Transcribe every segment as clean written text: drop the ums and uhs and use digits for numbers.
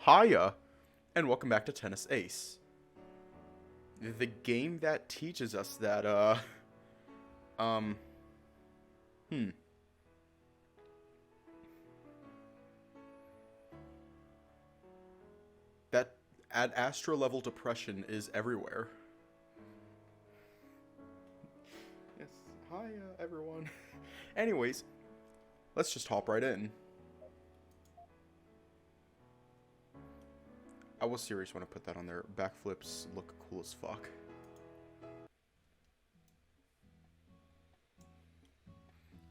Hiya, and welcome back to Tennis Ace. The game that teaches us that, that at astro level depression is everywhere. Yes, hiya, everyone. Anyways, let's just hop right in. I was serious when I put that on there. Backflips look cool as fuck.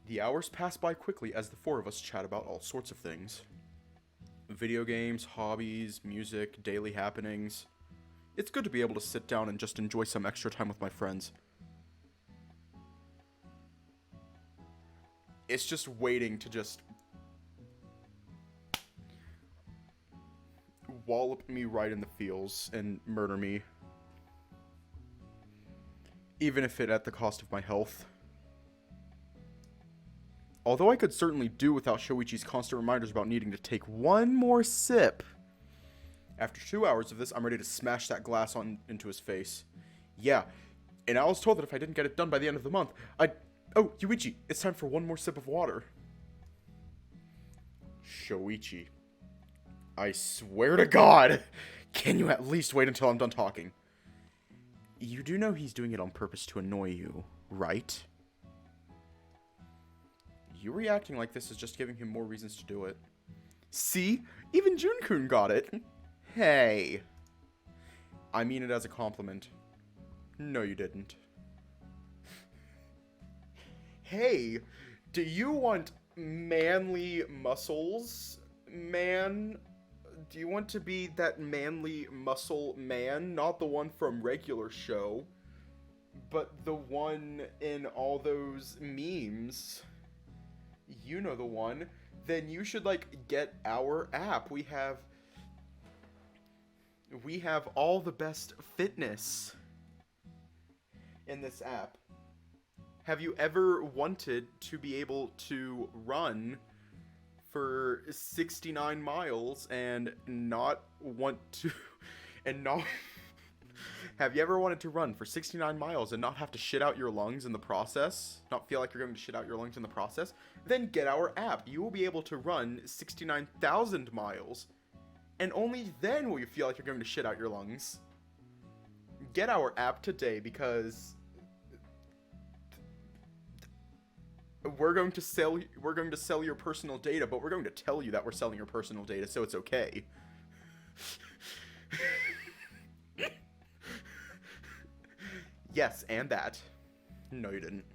The hours pass by quickly as the four of us chat about all sorts of things. Video games, hobbies, music, daily happenings. It's good to be able to sit down and just enjoy some extra time with my friends. It's just waiting to just wallop me right in the feels and murder me. Even if it at the cost of my health. Although I could certainly do without Shoichi's constant reminders about needing to take one more sip. After 2 hours of this, I'm ready to smash that glass into his face. Yeah, and I was told that if I didn't get it done by the end of the month, Oh, Yuichi, it's time for one more sip of water. Shoichi. I swear to God, can you at least wait until I'm done talking? You do know he's doing it on purpose to annoy you, right? You reacting like this is just giving him more reasons to do it. See? Even Jun-kun got it. Hey. I mean it as a compliment. No, you didn't. Hey, do you want manly muscles, man? Do you want to be that manly muscle man? Not the one from regular show, but the one in all those memes. You know the one. Then you should, get our app. We have all the best fitness in this app. Have you ever wanted to be able to run for 69 miles and not want to, have you ever wanted to run for 69 miles and not have to shit out your lungs in the process? Not feel like you're going to shit out your lungs in the process? Then get our app. You will be able to run 69,000 miles. And only then will you feel like you're going to shit out your lungs. Get our app today because we're going to sell your personal data, but we're going to tell you that we're selling your personal data, so it's okay. Yes, and that. No, you didn't.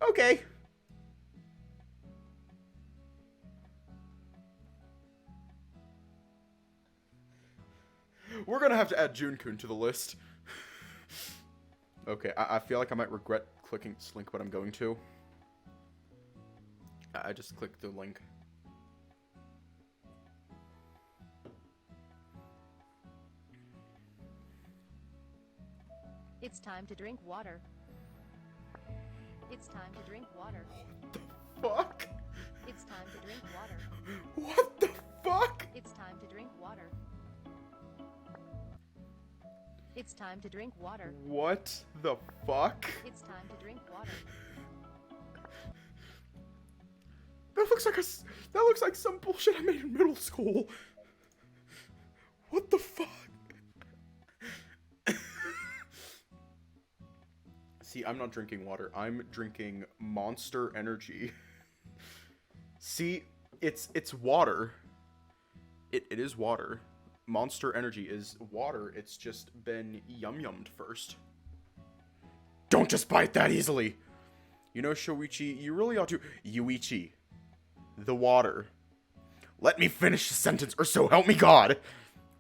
Okay. We're gonna have to add Jun-kun to the list. Okay, I feel like I might regret clicking this link, but I'm going to. I just clicked the link. It's time to drink water. It's time to drink water. What the fuck? It's time to drink water. What the fuck? It's time to drink water. It's time to drink water. What the fuck? It's time to drink water. That looks like some bullshit I made in middle school. What the fuck? See, I'm not drinking water. I'm drinking Monster Energy. See, it's water. It is water. Monster Energy is water. It's just been yum-yummed first. Don't just bite that easily. You know, Shoichi, you really ought to... Yuichi. The water. Let me finish the sentence, or so help me God.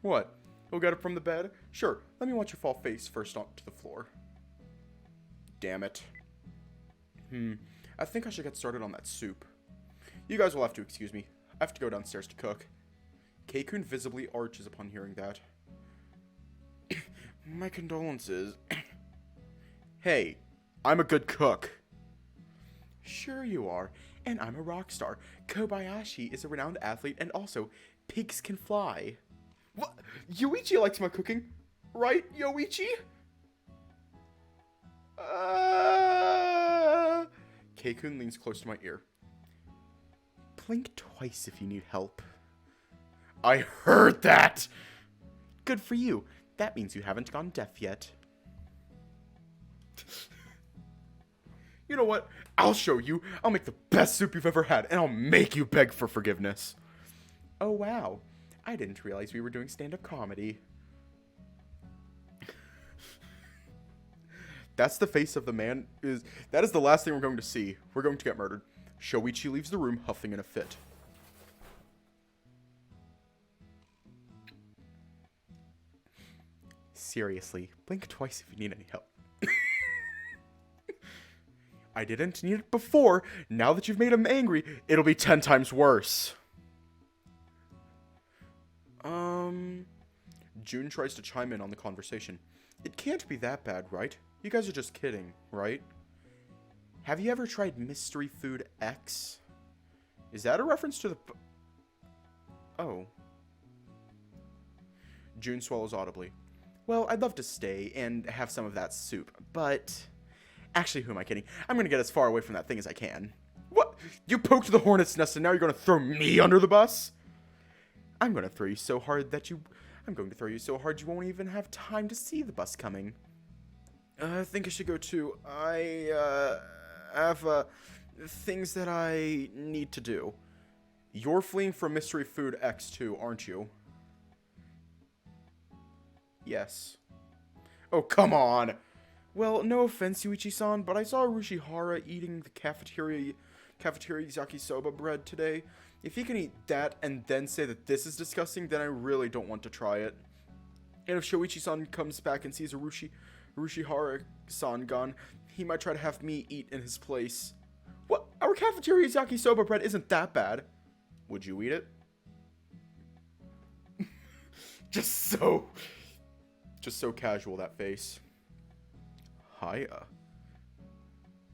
What? You'll get up from the bed? Sure. Let me watch you fall face first onto the floor. Damn it. I think I should get started on that soup. You guys will have to excuse me. I have to go downstairs to cook. Keikun visibly arches upon hearing that. My condolences. Hey, I'm a good cook. Sure you are, and I'm a rock star. Kobayashi is a renowned athlete and also Pigs can fly. What? Yoichi likes my cooking, right, Yoichi? Keikun leans close to my ear. Blink twice if you need help. I heard that! Good for you. That means you haven't gone deaf yet. You know what? I'll show you. I'll make the best soup you've ever had, and I'll make you beg for forgiveness. Oh, wow. I didn't realize we were doing stand-up comedy. That's the face of the man. That is the last thing we're going to see. We're going to get murdered. Shoichi leaves the room huffing in a fit. Seriously, blink twice if you need any help. I didn't need it before. Now that you've made him angry, it'll be 10 times worse. June tries to chime in on the conversation. It can't be that bad, right? You guys are just kidding, right? Have you ever tried Mystery Food X? Is that a reference to the... Oh. June swallows audibly. Well, I'd love to stay and have some of that soup, but... Actually, who am I kidding? I'm gonna get as far away from that thing as I can. What? You poked the hornet's nest and now you're gonna throw me under the bus? I'm gonna throw you so hard that you... I'm going to throw you so hard you won't even have time to see the bus coming. I think I should go too. I have things that I need to do. You're fleeing from Mystery Food X2, aren't you? Yes. Oh, come on! Well, no offense, Yuichi-san, but I saw Rushihara eating the cafeteria yakisoba bread today. If he can eat that and then say that this is disgusting, then I really don't want to try it. And if Shoichi-san comes back and sees a Rushihara-san gone, he might try to have me eat in his place. What? Our cafeteria's yakisoba bread isn't that bad. Would you eat it? Just so casual, that face. Hiya.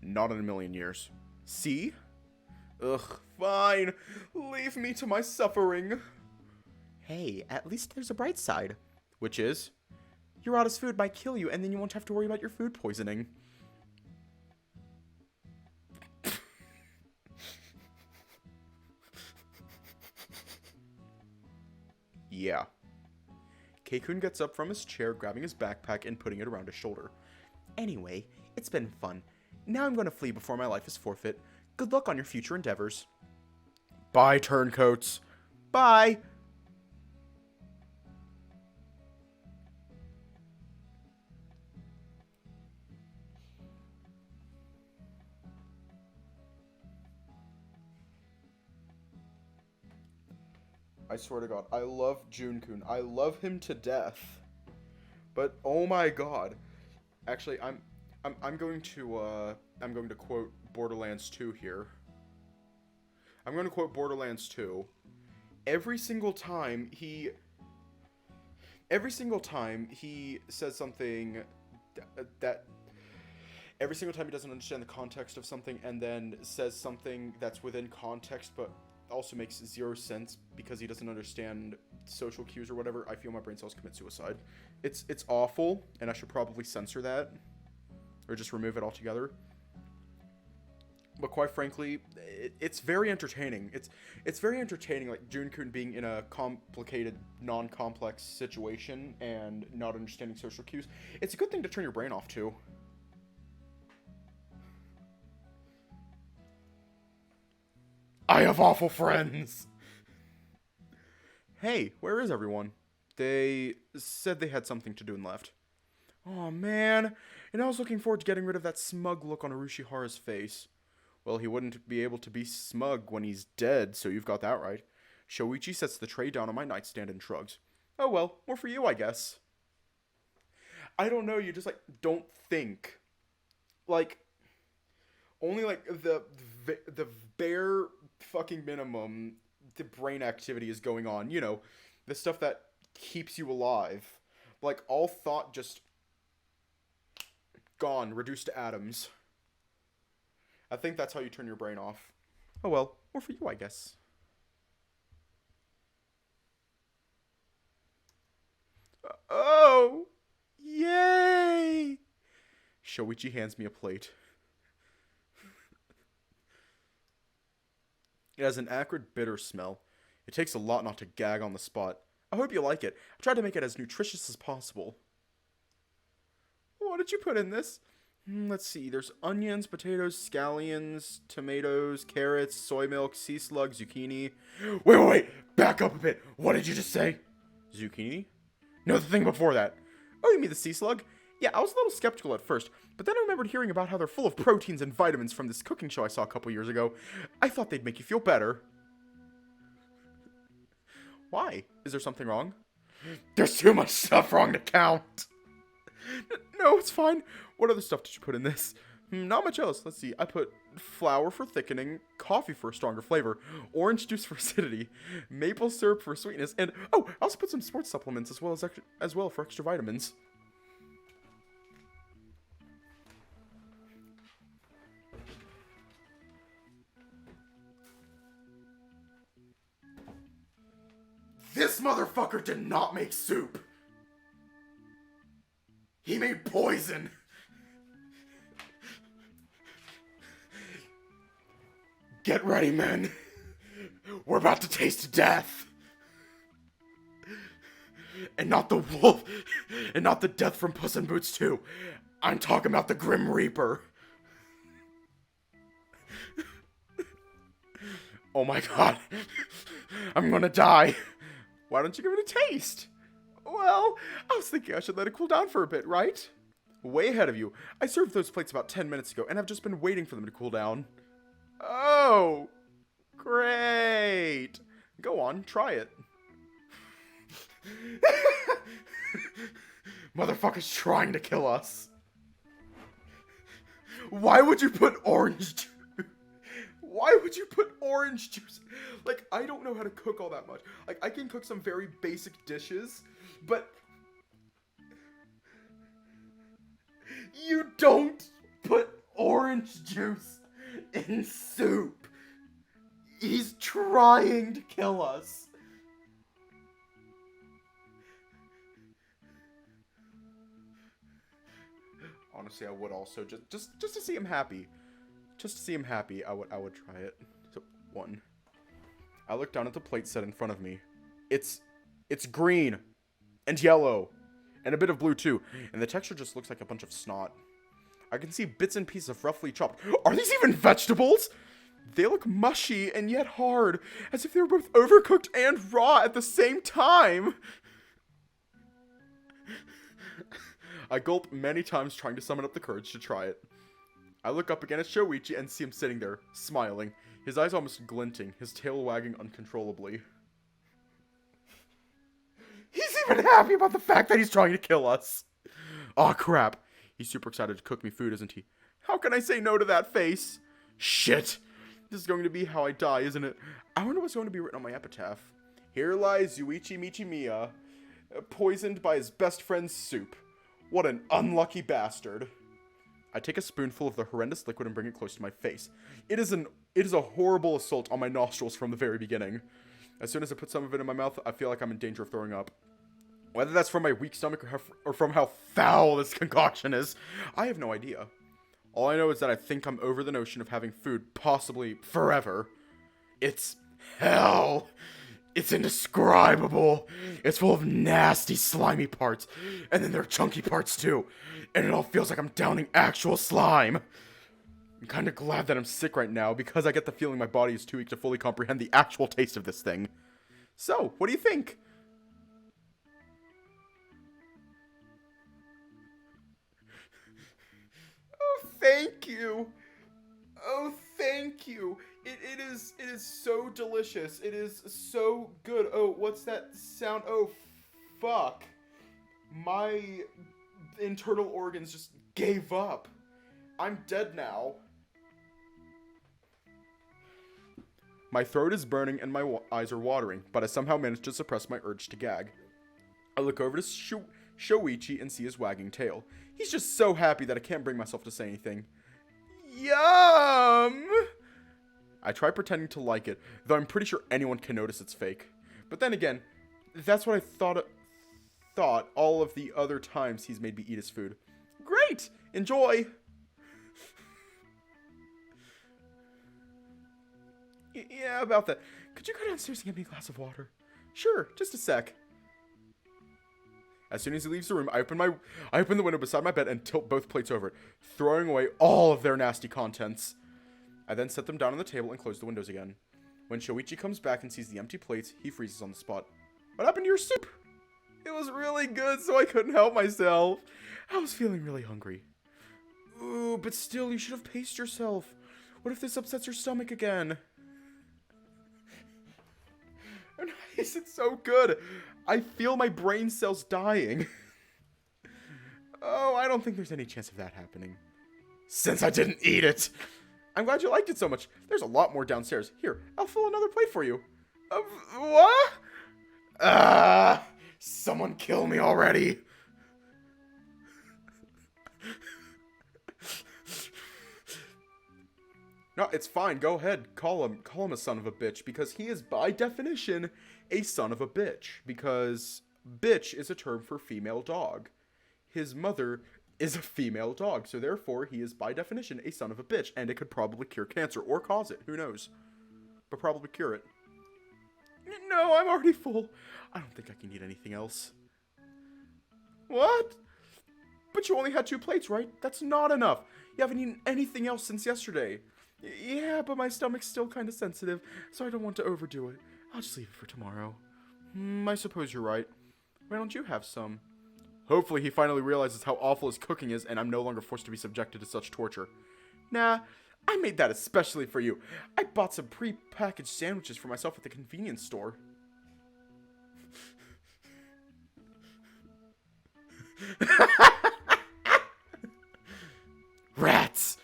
Not in a million years. See? Ugh, fine. Leave me to my suffering. Hey, at least there's a bright side. Which is? Yurata's food might kill you, and then you won't have to worry about your food poisoning. Yeah. Keikun gets up from his chair, grabbing his backpack and putting it around his shoulder. Anyway, it's been fun. Now I'm going to flee before my life is forfeit. Good luck on your future endeavors. Bye, turncoats. Bye. I swear to God, I love Jun-kun. I love him to death. But oh my God. Actually, I'm going to quote Borderlands 2 here. I'm going to quote Borderlands 2. Every single time he says something that every single time he doesn't understand the context of something and then says something that's within context but also makes zero sense because he doesn't understand social cues or whatever, I feel my brain cells commit suicide. It's awful, and I should probably censor that or just remove it altogether. But quite frankly, it's very entertaining. It's very entertaining, like Jun-kun being in a complicated, non-complex situation and not understanding social cues. It's a good thing to turn your brain off to. I have awful friends! Hey, where is everyone? They said they had something to do and left. Aw, man. And I was looking forward to getting rid of that smug look on Arushihara's face. Well, he wouldn't be able to be smug when he's dead, so you've got that right. Shoichi sets the tray down on my nightstand and shrugs. Oh well, more for you, I guess. I don't know, you just, like, don't think. Like, only, like, the bare fucking minimum, the brain activity is going on. You know, the stuff that keeps you alive. Like, all thought just gone, reduced to atoms. I think that's how you turn your brain off. Oh well, more for you, I guess. Shoichi hands me a plate. It has an acrid, bitter smell. It takes a lot not to gag on the spot. I hope you like it. I tried to make it as nutritious as possible. What did you put in this? Let's see. There's onions, potatoes, scallions, tomatoes, carrots, soy milk, sea slug, zucchini. Wait. Back up a bit. What did you just say? Zucchini? No, the thing before that. Oh, you mean the sea slug? Yeah, I was a little skeptical at first, but then I remembered hearing about how they're full of proteins and vitamins from this cooking show I saw a couple years ago. I thought they'd make you feel better. Why? Is there something wrong? There's too much stuff wrong to count. No, it's fine. What other stuff did you put in this? Not much else. Let's see. I put flour for thickening, coffee for a stronger flavor, orange juice for acidity, maple syrup for sweetness, and I also put some sports supplements as well for extra vitamins. This motherfucker did not make soup. He made poison. Get ready, men. We're about to taste death. And not the wolf, and not the death from Puss in Boots 2. I'm talking about the Grim Reaper. Oh my god. I'm gonna die. Why don't you give it a taste? Well, I was thinking I should let it cool down for a bit, right? Way ahead of you. I served those plates about 10 minutes ago, and I've just been waiting for them to cool down. Oh, great. Go on, try it. Motherfucker's trying to kill us. Why would you put orange juice? Why would you put orange juice? Like, I don't know how to cook all that much. Like, I can cook some very basic dishes, but you don't put orange juice in soup. He's trying to kill us. Honestly, I would also just to see him happy. Just to see him happy, I would try it. So, 1. I look down at the plate set in front of me. It's green and yellow and a bit of blue too, and the texture just looks like a bunch of snot. I can see bits and pieces of roughly chopped. Are these even vegetables? They look mushy and yet hard, as if they were both overcooked and raw at the same time. I gulp many times trying to summon up the courage to try it. I look up again at Shoichi and see him sitting there, smiling, his eyes almost glinting, his tail wagging uncontrollably. He's even happy about the fact that he's trying to kill us. Aw, crap. He's super excited to cook me food, isn't he? How can I say no to that face? Shit. This is going to be how I die, isn't it? I wonder what's going to be written on my epitaph. Here lies Yuichi Michimiya, poisoned by his best friend's soup. What an unlucky bastard. I take a spoonful of the horrendous liquid and bring it close to my face. It is a horrible assault on my nostrils from the very beginning. As soon as I put some of it in my mouth, I feel like I'm in danger of throwing up. Whether that's from my weak stomach or from how foul this concoction is, I have no idea. All I know is that I think I'm over the notion of having food possibly forever. It's hell. It's indescribable. It's full of nasty, slimy parts. And then there are chunky parts too. And it all feels like I'm downing actual slime. I'm kind of glad that I'm sick right now because I get the feeling my body is too weak to fully comprehend the actual taste of this thing. So, what do you think? Oh, thank you. Oh, thank you. It is so delicious. It is so good. Oh, what's that sound? Oh, fuck. My internal organs just gave up. I'm dead now. My throat is burning and my eyes are watering, but I somehow managed to suppress my urge to gag. I look over to Shoichi and see his wagging tail. He's just so happy that I can't bring myself to say anything. Yum! I try pretending to like it, though I'm pretty sure anyone can notice it's fake. But then again, that's what I thought all of the other times he's made me eat his food. Great! Enjoy! Yeah, about that. Could you go downstairs and get me a glass of water? Sure, just a sec. As soon as he leaves the room, I open the window beside my bed and tilt both plates over it, throwing away all of their nasty contents. I then set them down on the table and close the windows again. When Shoichi comes back and sees the empty plates, he freezes on the spot. What happened to your soup? It was really good, so I couldn't help myself. I was feeling really hungry. Ooh, but still, you should have paced yourself. What if this upsets your stomach again? Nice, it's so good. I feel my brain cells dying. Oh, I don't think there's any chance of that happening. Since I didn't eat it. I'm glad you liked it so much. There's a lot more downstairs. Here, I'll fill another plate for you. What? Someone kill me already. No, it's fine. Go ahead. Call him a son of a bitch, because he is, by definition, a son of a bitch. Because bitch is a term for female dog. His mother is a female dog, so therefore he is, by definition, a son of a bitch. And it could probably cure cancer, or cause it. Who knows? But probably cure it. No, I'm already full. I don't think I can eat anything else. What? But you only had 2 plates, right? That's not enough. You haven't eaten anything else since yesterday. Yeah, but my stomach's still kind of sensitive, so I don't want to overdo it. I'll just leave it for tomorrow. I suppose you're right. Why don't you have some? Hopefully he finally realizes how awful his cooking is, and I'm no longer forced to be subjected to such torture. Nah, I made that especially for you. I bought some pre-packaged sandwiches for myself at the convenience store. Rats!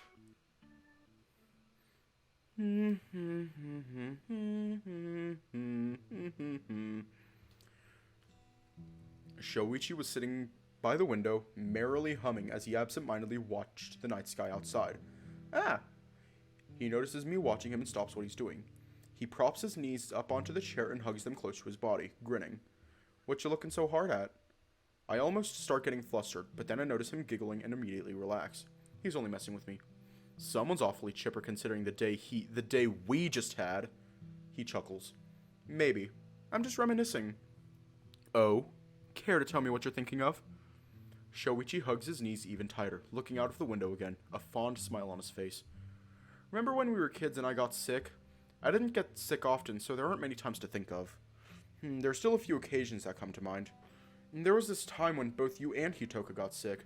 Shoichi was sitting by the window, merrily humming as he absent-mindedly watched the night sky outside. Ah! He notices me watching him and stops what he's doing. He props his knees up onto the chair and hugs them close to his body, grinning. What you looking so hard at? I almost start getting flustered, but then I notice him giggling and immediately relax. He's only messing with me. Someone's awfully chipper considering the day we just had. He chuckles. Maybe. I'm just reminiscing. Oh? Care to tell me what you're thinking of? Shoichi hugs his knees even tighter, looking out of the window again, a fond smile on his face. Remember when we were kids and I got sick? I didn't get sick often, so there aren't many times to think of. There are still a few occasions that come to mind. There was this time when both you and Hitoka got sick.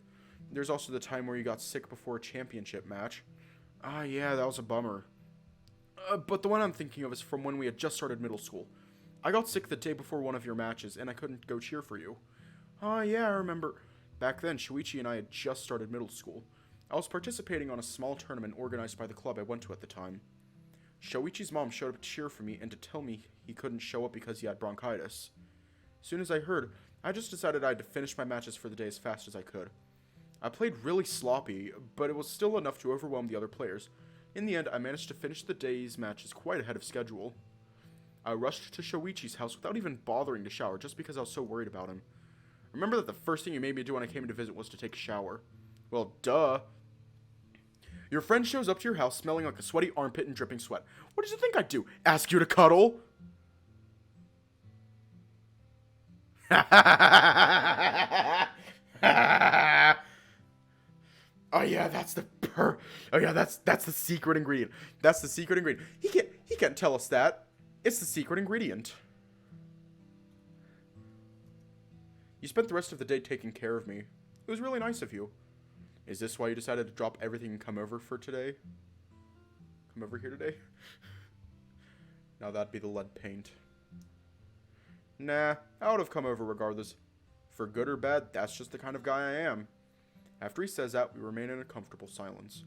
There's also the time where you got sick before a championship match. Ah, yeah, that was a bummer. But the one I'm thinking of is from when we had just started middle school. I got sick the day before one of your matches, and I couldn't go cheer for you. Ah, yeah, I remember. Back then, Shoichi and I had just started middle school. I was participating on a small tournament organized by the club I went to at the time. Shoichi's mom showed up to cheer for me and to tell me he couldn't show up because he had bronchitis. As soon as I heard, I just decided I had to finish my matches for the day as fast as I could. I played really sloppy, but it was still enough to overwhelm the other players. In the end, I managed to finish the day's matches quite ahead of schedule. I rushed to Shoichi's house without even bothering to shower, just because I was so worried about him. Remember that the first thing you made me do when I came to visit was to take a shower. Well, duh. Your friend shows up to your house smelling like a sweaty armpit and dripping sweat. What did you think I'd do? Ask you to cuddle? Oh yeah, that's the secret ingredient. That's the secret ingredient. He can't tell us that. It's the secret ingredient. You spent the rest of the day taking care of me. It was really nice of you. Is this why you decided to drop everything and come over for today? Come over here today? Now that'd be the lead paint. Nah, I would have come over regardless. For good or bad, that's just the kind of guy I am. After he says that, we remain in a comfortable silence.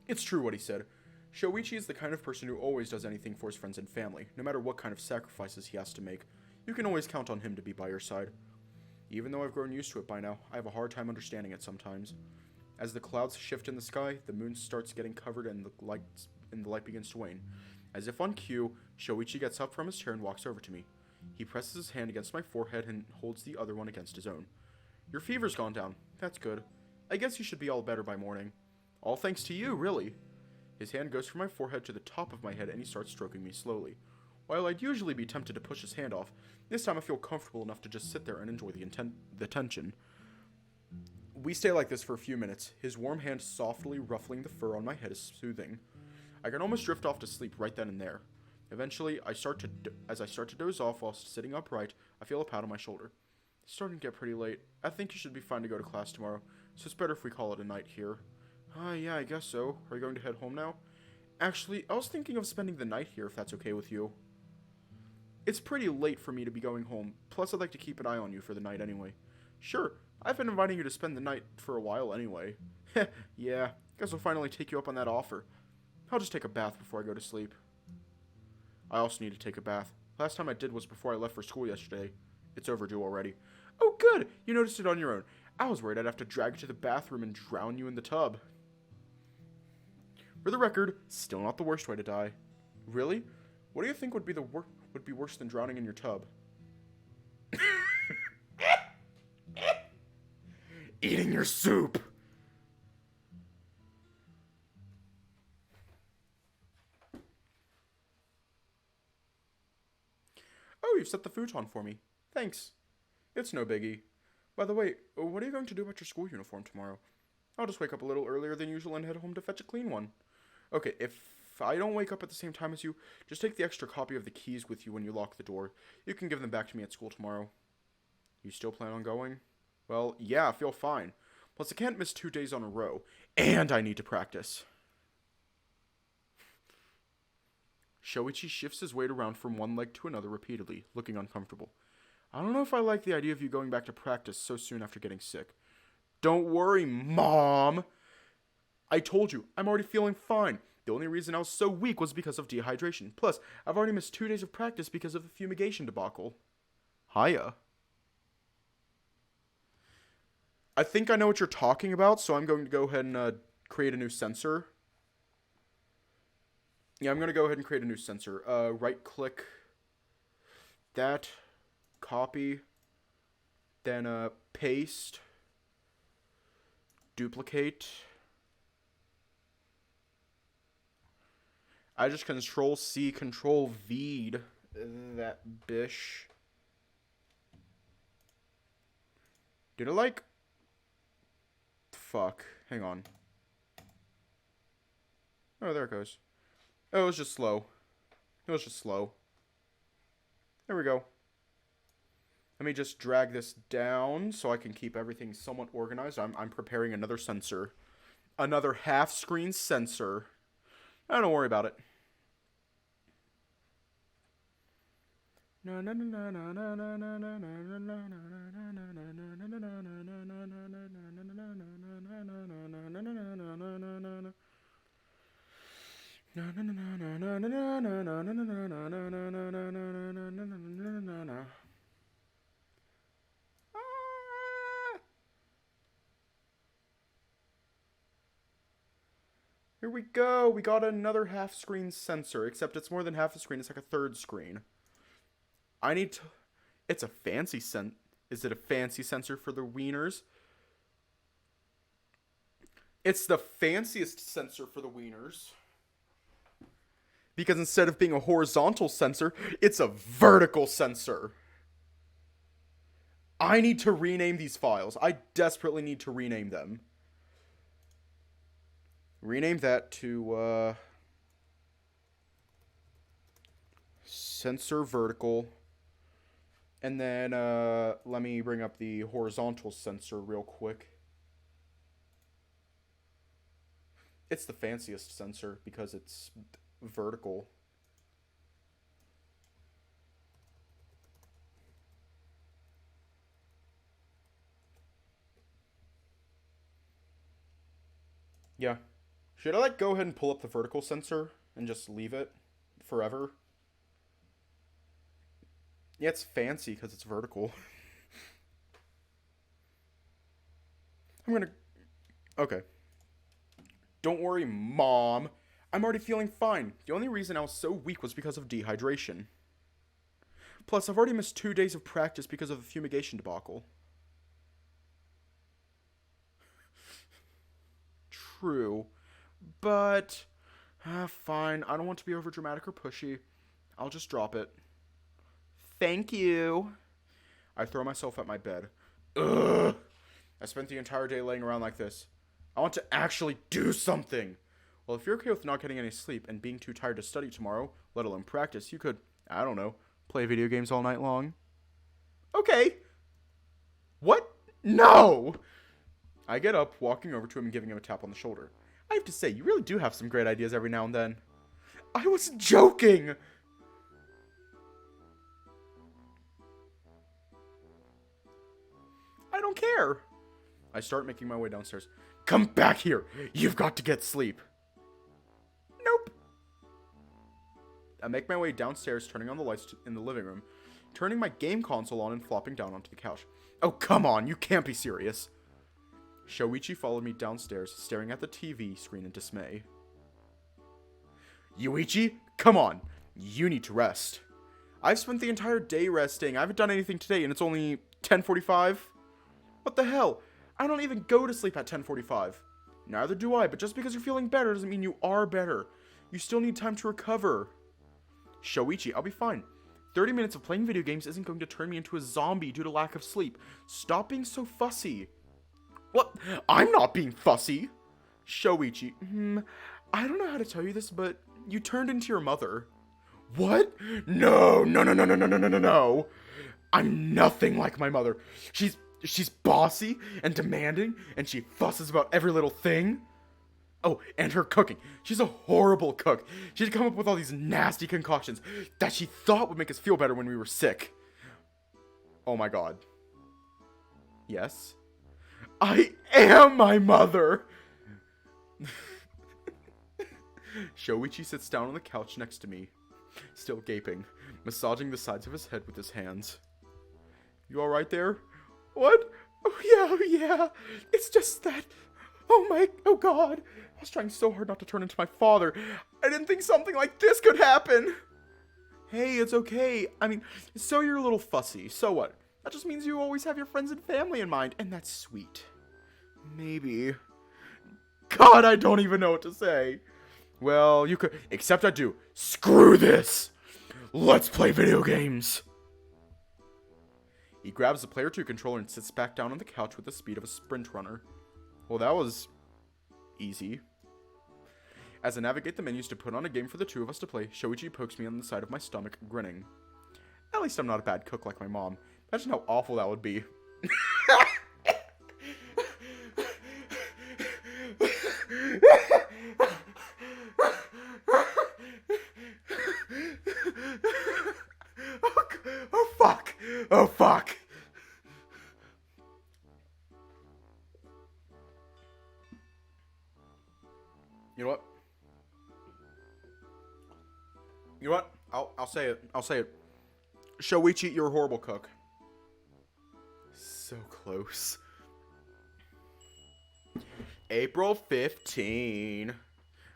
It's true what he said. Shoichi is the kind of person who always does anything for his friends and family, no matter what kind of sacrifices he has to make. You can always count on him to be by your side. Even though I've grown used to it by now, I have a hard time understanding it sometimes. As the clouds shift in the sky, the moon starts getting covered and the light begins to wane. As if on cue, Shoichi gets up from his chair and walks over to me. He presses his hand against my forehead and holds the other one against his own. Your fever's gone down. That's good. I guess you should be all better by morning. All thanks to you, really. His hand goes from my forehead to the top of my head and he starts stroking me slowly. While I'd usually be tempted to push his hand off, this time I feel comfortable enough to just sit there and enjoy the tension. We stay like this for a few minutes. His warm hand softly ruffling the fur on my head is soothing. I can almost drift off to sleep right then and there. Eventually, as I start to doze off while sitting upright, I feel a pat on my shoulder. It's starting to get pretty late. I think you should be fine to go to class tomorrow, so it's better if we call it a night here. Yeah, I guess so. Are you going to head home now? Actually, I was thinking of spending the night here if that's okay with you. It's pretty late for me to be going home, plus I'd like to keep an eye on you for the night anyway. Sure, I've been inviting you to spend the night for a while anyway. Heh, yeah, guess I'll finally take you up on that offer. I'll just take a bath before I go to sleep. I also need to take a bath. Last time I did was before I left for school yesterday. It's overdue already. Oh good, you noticed it on your own. I was worried I'd have to drag you to the bathroom and drown you in the tub. For the record, still not the worst way to die. Really? What do you think would be worse than drowning in your tub? Eating your soup! Oh, you've set the futon for me. Thanks. It's no biggie. By the way, what are you going to do about your school uniform tomorrow? I'll just wake up a little earlier than usual and head home to fetch a clean one. Okay, if I don't wake up at the same time as you, just take the extra copy of the keys with you when you lock the door. You can give them back to me at school tomorrow. You still plan on going? Well, yeah, I feel fine. Plus, I can't miss 2 days on a row. And I need to practice. Shoichi shifts his weight around from one leg to another repeatedly, looking uncomfortable. I don't know if I like the idea of you going back to practice so soon after getting sick. Don't worry, Mom! I told you, I'm already feeling fine. The only reason I was so weak was because of dehydration. Plus, I've already missed 2 days of practice because of the fumigation debacle. Hiya. I think I know what you're talking about, so I'm going to go ahead and create a new sensor. Yeah, I'm going to go ahead and create a new sensor. Right-click that, copy, then paste, duplicate. I just Control-C, Control-V'd that bish. Did it like... Fuck. Hang on. Oh, there it goes. Oh, it was just slow. It was just slow. There we go. Let me just drag this down so I can keep everything somewhat organized. I'm preparing another sensor. Another half-screen sensor. Don't worry about it. Here we go. We got another half-screen sensor, except it's more than half a screen. It's like a third screen. I need to... It's a fancy Is it a fancy sensor for the wieners? It's the fanciest sensor for the wieners. Because instead of being a horizontal sensor, it's a vertical sensor. I need to rename these files. I desperately need to rename them. Rename that to sensor vertical. And then let me bring up the horizontal sensor real quick. It's the fanciest sensor because it's vertical. Yeah. Should I like go ahead and pull up the vertical sensor and just leave it forever? Yeah, it's fancy because it's vertical. I'm gonna... Okay. Don't worry, Mom. I'm already feeling fine. The only reason I was so weak was because of dehydration. Plus, I've already missed 2 days of practice because of the fumigation debacle. true. But, fine. I don't want to be overdramatic or pushy. I'll just drop it. Thank you. I throw myself at my bed. Ugh. I spent the entire day laying around like this. I want to actually do something. Well, if you're okay with not getting any sleep and being too tired to study tomorrow, let alone practice, you could, I don't know, play video games all night long. Okay. What? No! I get up, walking over to him and giving him a tap on the shoulder. I have to say, you really do have some great ideas every now and then. I was joking! I don't care. I start making my way downstairs. Come back here! You've got to get sleep. Nope. I make my way downstairs, turning on the lights in the living room, turning my game console on and flopping down onto the couch. Oh, come on, you can't be serious. Shoichi followed me downstairs, staring at the TV screen in dismay. Yuichi, come on. You need to rest. I've spent the entire day resting. I haven't done anything today, and it's only 10:45. What the hell? I don't even go to sleep at 10:45. Neither do I, but just because you're feeling better doesn't mean you are better. You still need time to recover. Shoichi, I'll be fine. 30 minutes of playing video games isn't going to turn me into a zombie due to lack of sleep. Stop being so fussy. What? I'm not being fussy. Shoichi, I don't know how to tell you this, but you turned into your mother. What? No. No. I'm nothing like my mother. She's bossy and demanding, and she fusses about every little thing. Oh, and her cooking. She's a horrible cook. She'd come up with all these nasty concoctions that she thought would make us feel better when we were sick. Oh my god. Yes? I am my mother! Shoichi sits down on the couch next to me, still gaping, massaging the sides of his head with his hands. You alright there? What? Oh yeah. It's just that... Oh god. I was trying so hard not to turn into my father. I didn't think something like this could happen. Hey, it's okay. I mean, so you're a little fussy. So what? That just means you always have your friends and family in mind, and that's sweet. Maybe. God, I don't even know what to say. Well, you could... Except I do. Screw this! Let's play video games! He grabs the Player 2 controller and sits back down on the couch with the speed of a sprint runner. Well, that was... easy. As I navigate the menus to put on a game for the two of us to play, Shoichi pokes me on the side of my stomach, grinning. At least I'm not a bad cook like my mom. Imagine how awful that would be. Oh fuck! You know what? I'll say it. Shoichi, you're a horrible cook. So close. April 15.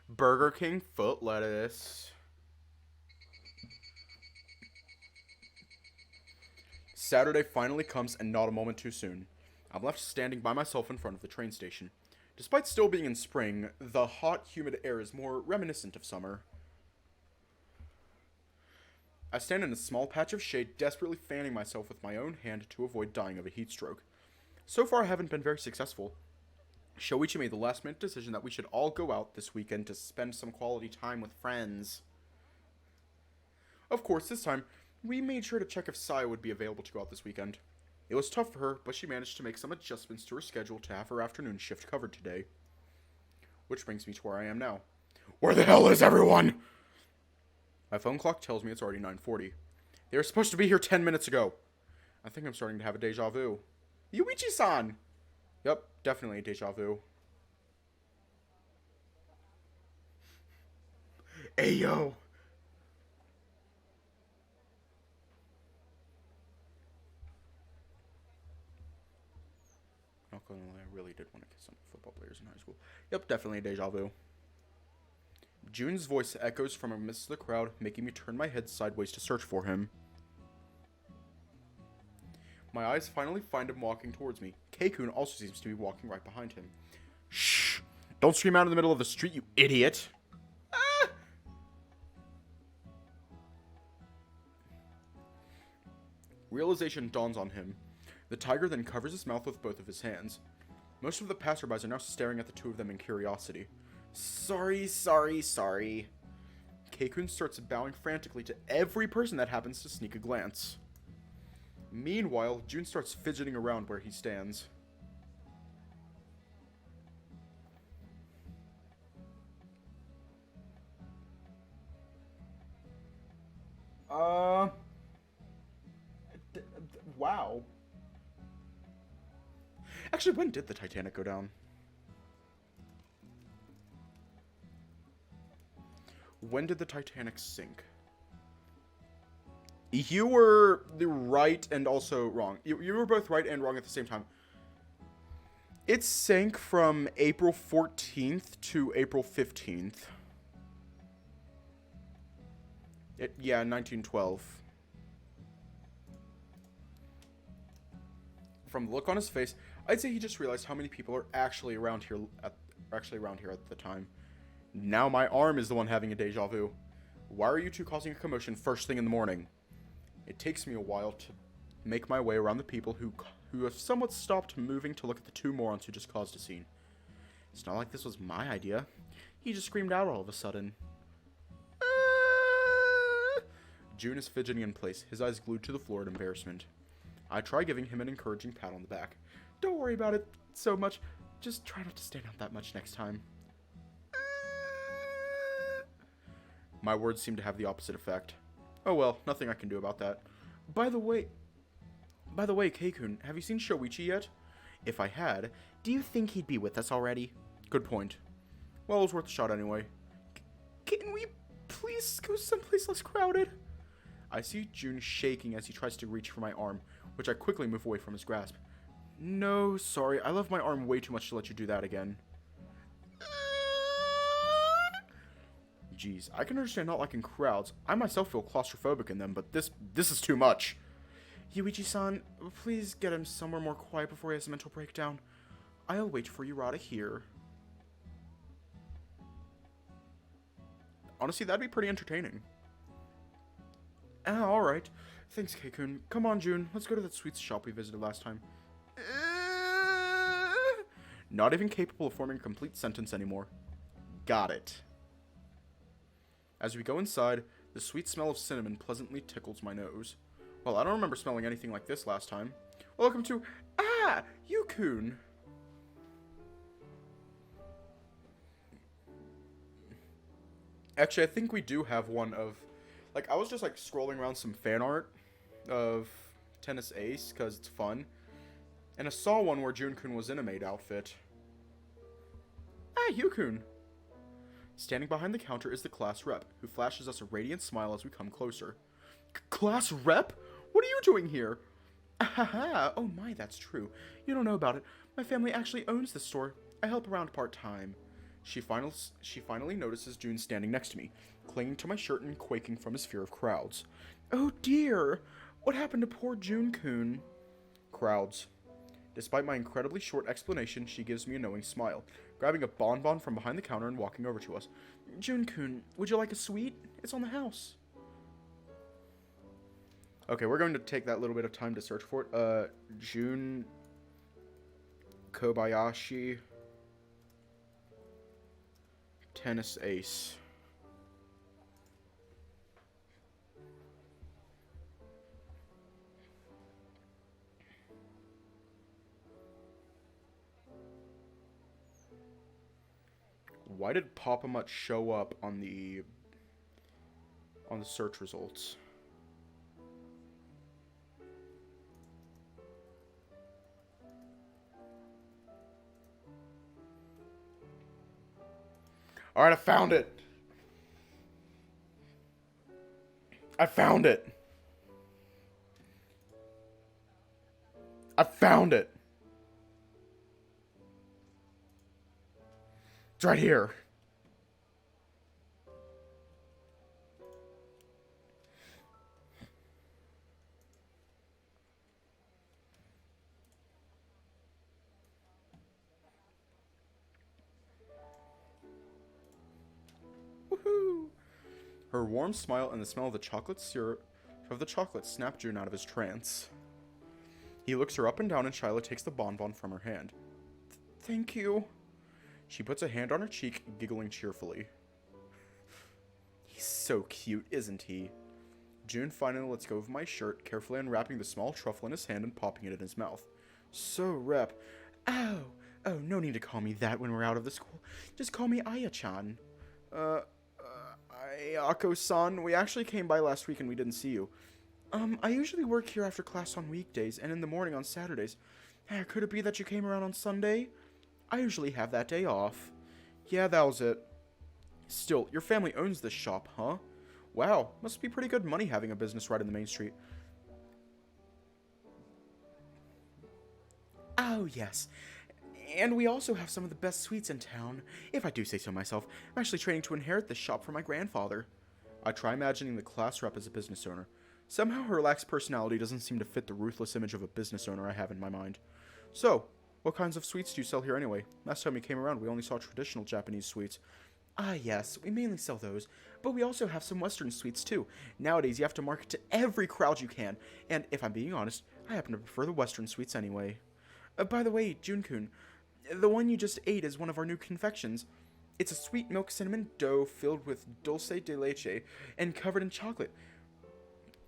Burger King foot lettuce. Saturday finally comes, and not a moment too soon. I'm left standing by myself in front of the train station. Despite still being in spring, the hot, humid air is more reminiscent of summer. I stand in a small patch of shade, desperately fanning myself with my own hand to avoid dying of a heat stroke. So far, I haven't been very successful. Shoichi made the last-minute decision that we should all go out this weekend to spend some quality time with friends. Of course, this time, we made sure to check if Sai would be available to go out this weekend. It was tough for her, but she managed to make some adjustments to her schedule to have her afternoon shift covered today. Which brings me to where I am now. Where the hell is everyone? My phone clock tells me it's already 9:40. They were supposed to be here 10 minutes ago. I think I'm starting to have a deja vu. Yuichi-san! Yep, definitely a deja vu. Ayo! Not gonna lie, I really did want to kiss some football players in high school. Yep, definitely a deja vu. Jun's voice echoes from amidst the crowd, making me turn my head sideways to search for him. My eyes finally find him walking towards me. Keikun also seems to be walking right behind him. Shh! Don't scream out in the middle of the street, you idiot. Ah! Realization dawns on him. The tiger then covers his mouth with both of his hands. Most of the passerbys are now staring at the two of them in curiosity. Sorry, sorry, sorry. Keikun starts bowing frantically to every person that happens to sneak a glance. Meanwhile, June starts fidgeting around where he stands. Wow. Actually, when did the Titanic go down? When did the Titanic sink? You were right and also wrong. You were both right and wrong at the same time. It sank from April 14th to April 15th. Yeah, 1912. From the look on his face, I'd say he just realized how many people are actually around here at the time. Now my arm is the one having a deja vu. Why are you two causing a commotion first thing in the morning? It takes me a while to make my way around the people who have somewhat stopped moving to look at the two morons who just caused a scene. It's not like this was my idea. He just screamed out all of a sudden. June is fidgeting in place, his eyes glued to the floor in embarrassment. I try giving him an encouraging pat on the back. Don't worry about it so much. Just try not to stand out that much next time. My words seem to have the opposite effect. Oh well, nothing I can do about that. By the way, Keikun, have you seen Shoichi yet? If I had, do you think he'd be with us already? Good point. Well, it was worth a shot anyway. Can we please go someplace less crowded? I see June shaking as he tries to reach for my arm, which I quickly move away from his grasp. No, sorry, I love my arm way too much to let you do that again. Jeez, I can understand not liking crowds. I myself feel claustrophobic in them, but this is too much. Yuichi-san, please get him somewhere more quiet before he has a mental breakdown. I'll wait for Yurata here. Honestly, that'd be pretty entertaining. Alright. Thanks, Keikun. Come on, June. Let's go to that sweets shop we visited last time. Not even capable of forming a complete sentence anymore. Got it. As we go inside, the sweet smell of cinnamon pleasantly tickles my nose. Well, I don't remember smelling anything like this last time. Welcome to... Yukun! Actually, I think we do have one of... Like, I was just, like, scrolling around some fan art of Tennis Ace, because it's fun. And I saw one where Jun-kun was in a maid outfit. Yukun! Standing behind the counter is the class rep, who flashes us a radiant smile as we come closer. Class rep? What are you doing here? Ahaha, oh my, that's true. You don't know about it. My family actually owns this store. I help around part-time. She finally notices June standing next to me, clinging to my shirt and quaking from his fear of crowds. Oh dear! What happened to poor June-kun? Crowds. Despite my incredibly short explanation, she gives me a knowing smile, grabbing a bonbon from behind the counter and walking over to us. June-kun, would you like a sweet? It's on the house. Okay, we're going to take that little bit of time to search for it. June Kobayashi Tennis Ace. Why did Papa Mutt show up on the search results? Alright, I found it. I found it. I found it. It's right here. Her warm smile and the smell of the chocolate syrup snapped June out of his trance. He looks her up and down and Shyla takes the bonbon from her hand. Thank you. She puts a hand on her cheek, giggling cheerfully. He's so cute, isn't he? June finally lets go of my shirt, carefully unwrapping the small truffle in his hand and popping it in his mouth. So rep. Oh, no need to call me that when we're out of the school. Just call me Aya-chan. Ayako-san, we actually came by last week and we didn't see you. I usually work here after class on weekdays and in the morning on Saturdays. Could it be that you came around on Sunday? I usually have that day off. Yeah, that was it. Still, your family owns this shop, huh? Wow, must be pretty good money having a business right in the main street. Oh, yes. And we also have some of the best sweets in town. If I do say so myself, I'm actually training to inherit this shop from my grandfather. I try imagining the class rep as a business owner. Somehow her relaxed personality doesn't seem to fit the ruthless image of a business owner I have in my mind. So, what kinds of sweets do you sell here anyway? Last time we came around, we only saw traditional Japanese sweets. Ah, yes, we mainly sell those, but we also have some Western sweets too. Nowadays, you have to market to every crowd you can, and if I'm being honest, I happen to prefer the Western sweets anyway. By the way, Jun-kun, the one you just ate is one of our new confections. It's a sweet milk cinnamon dough filled with dulce de leche and covered in chocolate.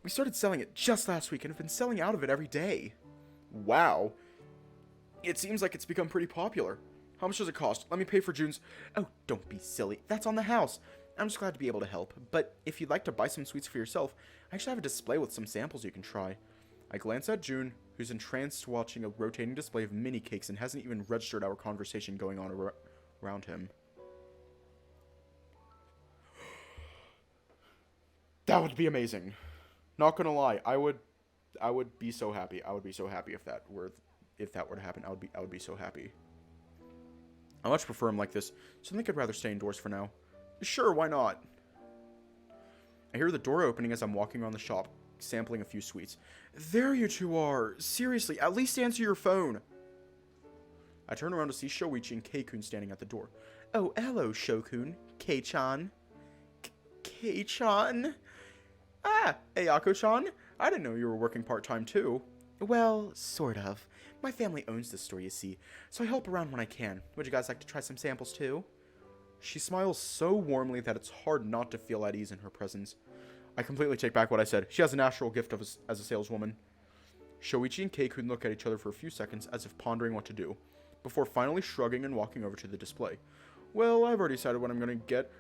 We started selling it just last week and have been selling out of it every day. Wow. It seems like it's become pretty popular. How much does it cost? Let me pay for June's... Oh, don't be silly. That's on the house. I'm just glad to be able to help. But if you'd like to buy some sweets for yourself, I actually have a display with some samples you can try. I glance at June, who's entranced watching a rotating display of mini cakes and hasn't even registered our conversation going on around him. That would be amazing. Not gonna lie, I would be so happy. I would be so happy if that were to happen. I would be so happy. I much prefer him like this, so I think I'd rather stay indoors for now. Sure, why not? I hear the door opening as I'm walking around the shop, sampling a few sweets. There you two are. Seriously, at least answer your phone. I turn around to see Shoichi and Kei-kun standing at the door. Oh, hello, Shokun. Kei-chan. Kei-chan? Ah, Ayako-chan. I didn't know you were working part-time too. Well, sort of. My family owns this store, you see, so I help around when I can. Would you guys like to try some samples too? She smiles so warmly that it's hard not to feel at ease in her presence. I completely take back what I said. She has a natural gift as a saleswoman. Shoichi and Kei-kun look at each other for a few seconds as if pondering what to do, before finally shrugging and walking over to the display. Well, I've already decided what I'm going to get.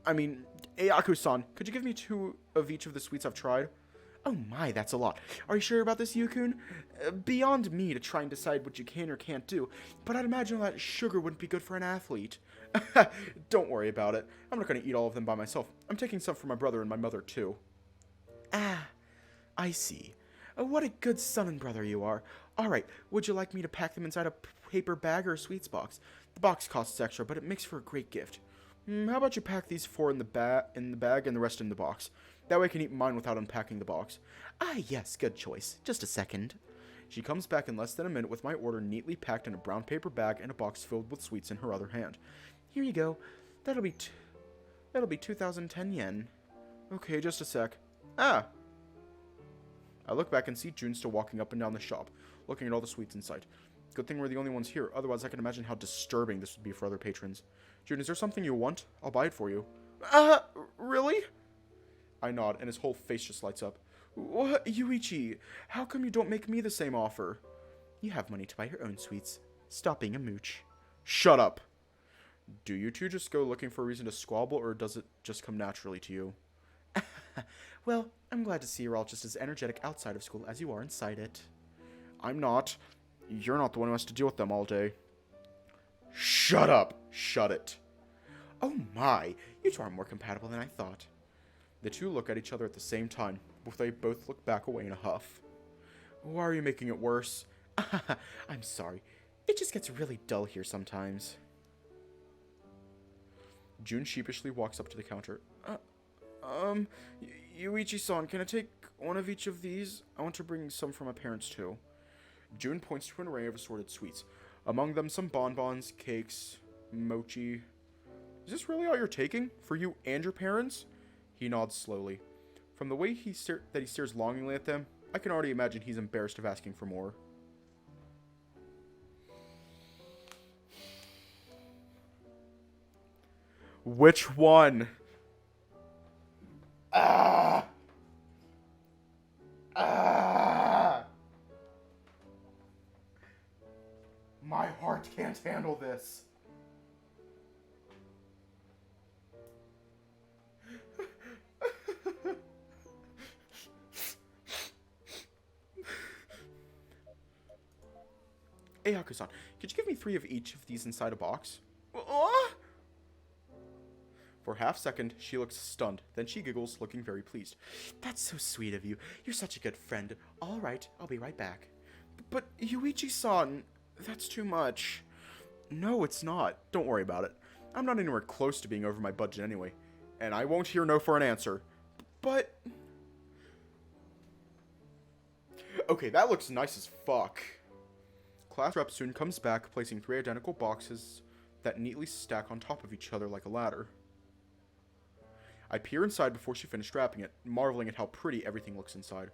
Ayako-san, could you give me 2 of each of the sweets I've tried? Oh my, that's a lot. Are you sure about this, Yukun? Beyond me to try and decide what you can or can't do, but I'd imagine that sugar wouldn't be good for an athlete. Don't worry about it. I'm not going to eat all of them by myself. I'm taking some for my brother and my mother, too. Ah, I see. What a good son and brother you are. Alright, would you like me to pack them inside a paper bag or a sweets box? The box costs extra, but it makes for a great gift. How about you pack these 4 in the bag and the rest in the box? That way I can eat mine without unpacking the box. Ah, yes, good choice. Just a second. She comes back in less than a minute with my order neatly packed in a brown paper bag and a box filled with sweets in her other hand. Here you go. That'll be 2,010 yen. Okay, just a sec. Ah! I look back and see June still walking up and down the shop, looking at all the sweets in sight. Good thing we're the only ones here, otherwise I can imagine how disturbing this would be for other patrons. June, is there something you want? I'll buy it for you. Really? I nod, and his whole face just lights up. What, Yuichi? How come you don't make me the same offer? You have money to buy your own sweets. Stop being a mooch. Shut up. Do you two just go looking for a reason to squabble, or does it just come naturally to you? Well, I'm glad to see you're all just as energetic outside of school as you are inside it. I'm not. You're not the one who has to deal with them all day. Shut up. Shut it. Oh my, you two are more compatible than I thought. The two look at each other at the same time, but they both look back away in a huff. Why are you making it worse? I'm sorry. It just gets really dull here sometimes. June sheepishly walks up to the counter. Yuichi-san, can I take one of each of these? I want to bring some for my parents too. June points to an array of assorted sweets. Among them some bonbons, cakes, mochi. Is this really all you're taking? For you and your parents? He nods slowly. From the way he stares longingly at them, I can already imagine he's embarrassed of asking for more. Which one? Ah! Ah! My heart can't handle this. Hey, Haku-san, could you give me 3 of each of these inside a box? For a half second, she looks stunned. Then she giggles, looking very pleased. That's so sweet of you. You're such a good friend. All right, I'll be right back. But Yuichi-san, that's too much. No, it's not. Don't worry about it. I'm not anywhere close to being over my budget anyway. And I won't hear no for an answer. But... okay, that looks nice as fuck. Class rep soon comes back, placing 3 identical boxes that neatly stack on top of each other like a ladder. I peer inside before she finished wrapping it, marveling at how pretty everything looks inside.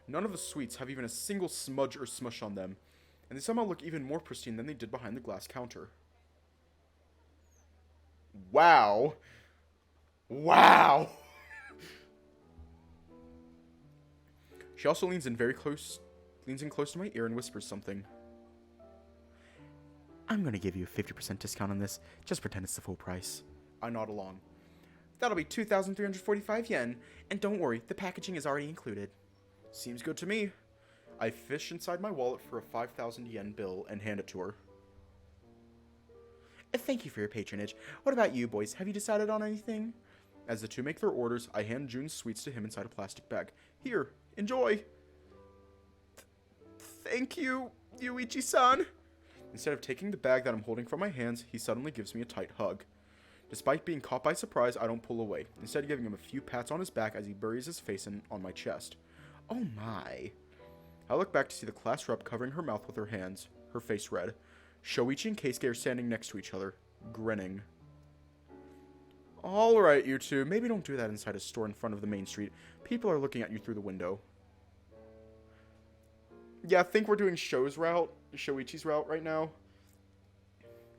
None of the sweets have even a single smudge or smush on them, and they somehow look even more pristine than they did behind the glass counter. Wow. Wow! She also leans in close to my ear and whispers something. I'm gonna give you a 50% discount on this. Just pretend it's the full price. I nod along. That'll be 2,345 yen, and don't worry, the packaging is already included. Seems good to me. I fish inside my wallet for a 5,000 yen bill and hand it to her. Thank you for your patronage. What about you, boys? Have you decided on anything? As the two make their orders, I hand Jun's sweets to him inside a plastic bag. Here, enjoy. Thank you, Yuichi-san. Instead of taking the bag that I'm holding from my hands, he suddenly gives me a tight hug. Despite being caught by surprise, I don't pull away, instead giving him a few pats on his back as he buries his face on my chest. Oh my. I look back to see the class rep covering her mouth with her hands, her face red. Shoichi and Keisuke are standing next to each other, grinning. Alright, you two, maybe don't do that inside a store in front of the main street. People are looking at you through the window. Yeah, I think we're doing Shoichi's route right now.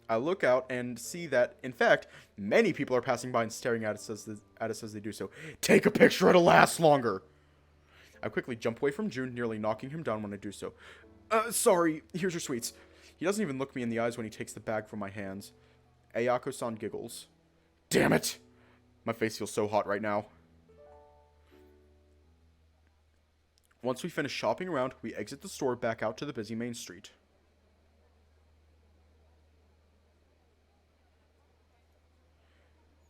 I look out and see that, in fact, many people are passing by and staring at us as they do so. Take a picture, it'll last longer! I quickly jump away from Jun, nearly knocking him down when I do so. Sorry, here's your sweets. He doesn't even look me in the eyes when he takes the bag from my hands. Ayako-san giggles. Damn it! My face feels so hot right now. Once we finish shopping around, we exit the store back out to the busy main street.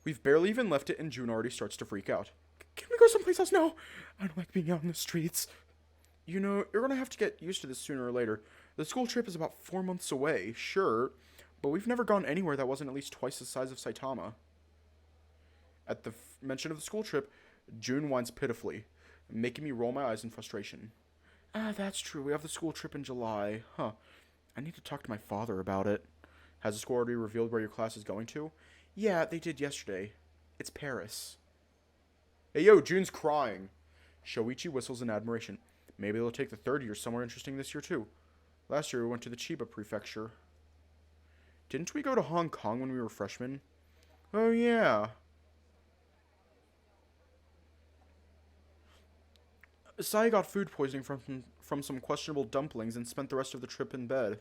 We've barely even left it and Jun already starts to freak out. Can we go someplace else now? I don't like being out in the streets. You know, you're gonna have to get used to this sooner or later. The school trip is about 4 months away, sure, but we've never gone anywhere that wasn't at least twice the size of Saitama. At the mention of the school trip, Jun whines pitifully, making me roll my eyes in frustration. That's true. We have the school trip in July. Huh. I need to talk to my father about it. Has the school already revealed where your class is going to? Yeah, they did yesterday. It's Paris. Hey, yo, Jun's crying. Shoichi whistles in admiration. Maybe they'll take the third year somewhere interesting this year, too. Last year, we went to the Chiba Prefecture. Didn't we go to Hong Kong when we were freshmen? Oh, yeah. Sai got food poisoning from some questionable dumplings and spent the rest of the trip in bed.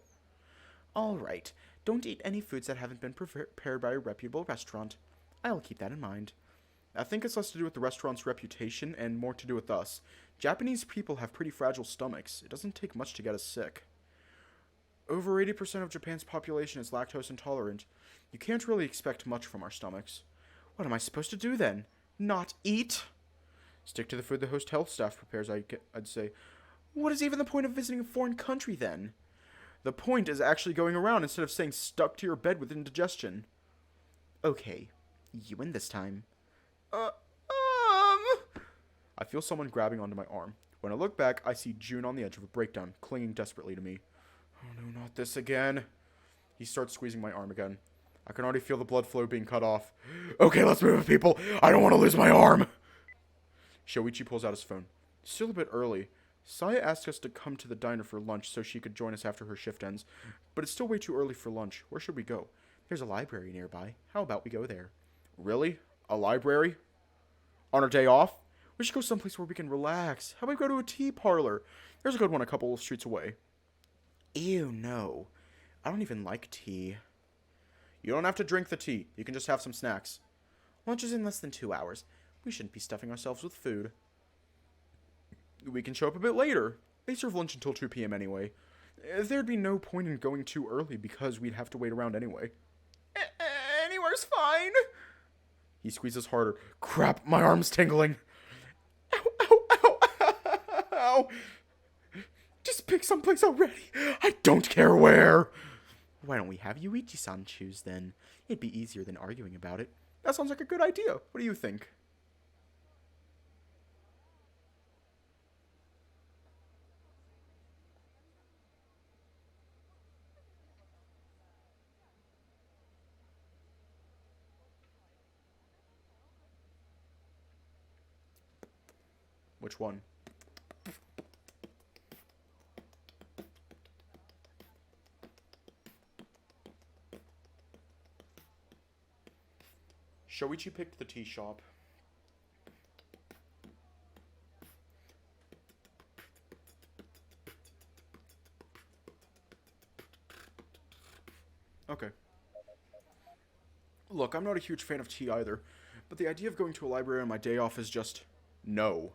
Alright, don't eat any foods that haven't been prepared by a reputable restaurant. I'll keep that in mind. I think it's less to do with the restaurant's reputation and more to do with us. Japanese people have pretty fragile stomachs. It doesn't take much to get us sick. Over 80% of Japan's population is lactose intolerant. You can't really expect much from our stomachs. What am I supposed to do then? Not eat? Stick to the food the hotel staff prepares, I'd say. What is even the point of visiting a foreign country, then? The point is actually going around instead of staying stuck to your bed with indigestion. Okay, you win this time. I feel someone grabbing onto my arm. When I look back, I see Jun on the edge of a breakdown, clinging desperately to me. Oh no, not this again. He starts squeezing my arm again. I can already feel the blood flow being cut off. Okay, let's move, people. I don't want to lose my arm. Shoichi pulls out his phone. Still a bit early. Saya asked us to come to the diner for lunch so she could join us after her shift ends. But it's still way too early for lunch. Where should we go? There's a library nearby. How about we go there? Really? A library? On our day off? We should go someplace where we can relax. How about we go to a tea parlor? There's a good one a couple of streets away. Ew, no. I don't even like tea. You don't have to drink the tea. You can just have some snacks. Lunch is in less than 2 hours. We shouldn't be stuffing ourselves with food. We can show up a bit later. They serve lunch until 2 p.m. anyway. There'd be no point in going too early because we'd have to wait around anyway. Anywhere's fine. He squeezes harder. Crap, my arm's tingling. Ow, ow, ow, ow, ow. Just pick someplace already. I don't care where. Why don't we have Yuichi-san choose then? It'd be easier than arguing about it. That sounds like a good idea. What do you think? Which one? Shoichi picked the tea shop. Okay. Look, I'm not a huge fan of tea either, but the idea of going to a library on my day off is just... no.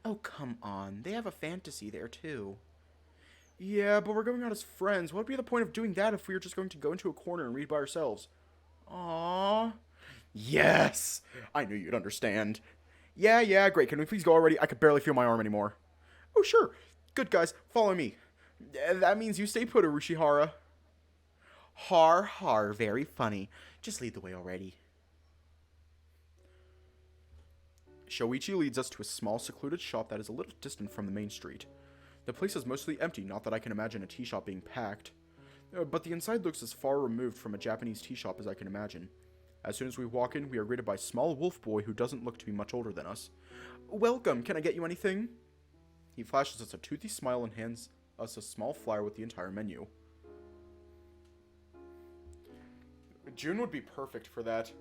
Oh, come on. They have a fantasy there, too. Yeah, but we're going out as friends. What would be the point of doing that if we were just going to go into a corner and read by ourselves? Aww. Yes! I knew you'd understand. Yeah, great. Can we please go already? I could barely feel my arm anymore. Oh, sure. Good, guys. Follow me. That means you stay put, Urushihara. Har, very funny. Just lead the way already. Shoichi leads us to a small, secluded shop that is a little distant from the main street. The place is mostly empty, not that I can imagine a tea shop being packed. But the inside looks as far removed from a Japanese tea shop as I can imagine. As soon as we walk in, we are greeted by a small wolf boy who doesn't look to be much older than us. Welcome, can I get you anything? He flashes us a toothy smile and hands us a small flyer with the entire menu. June would be perfect for that.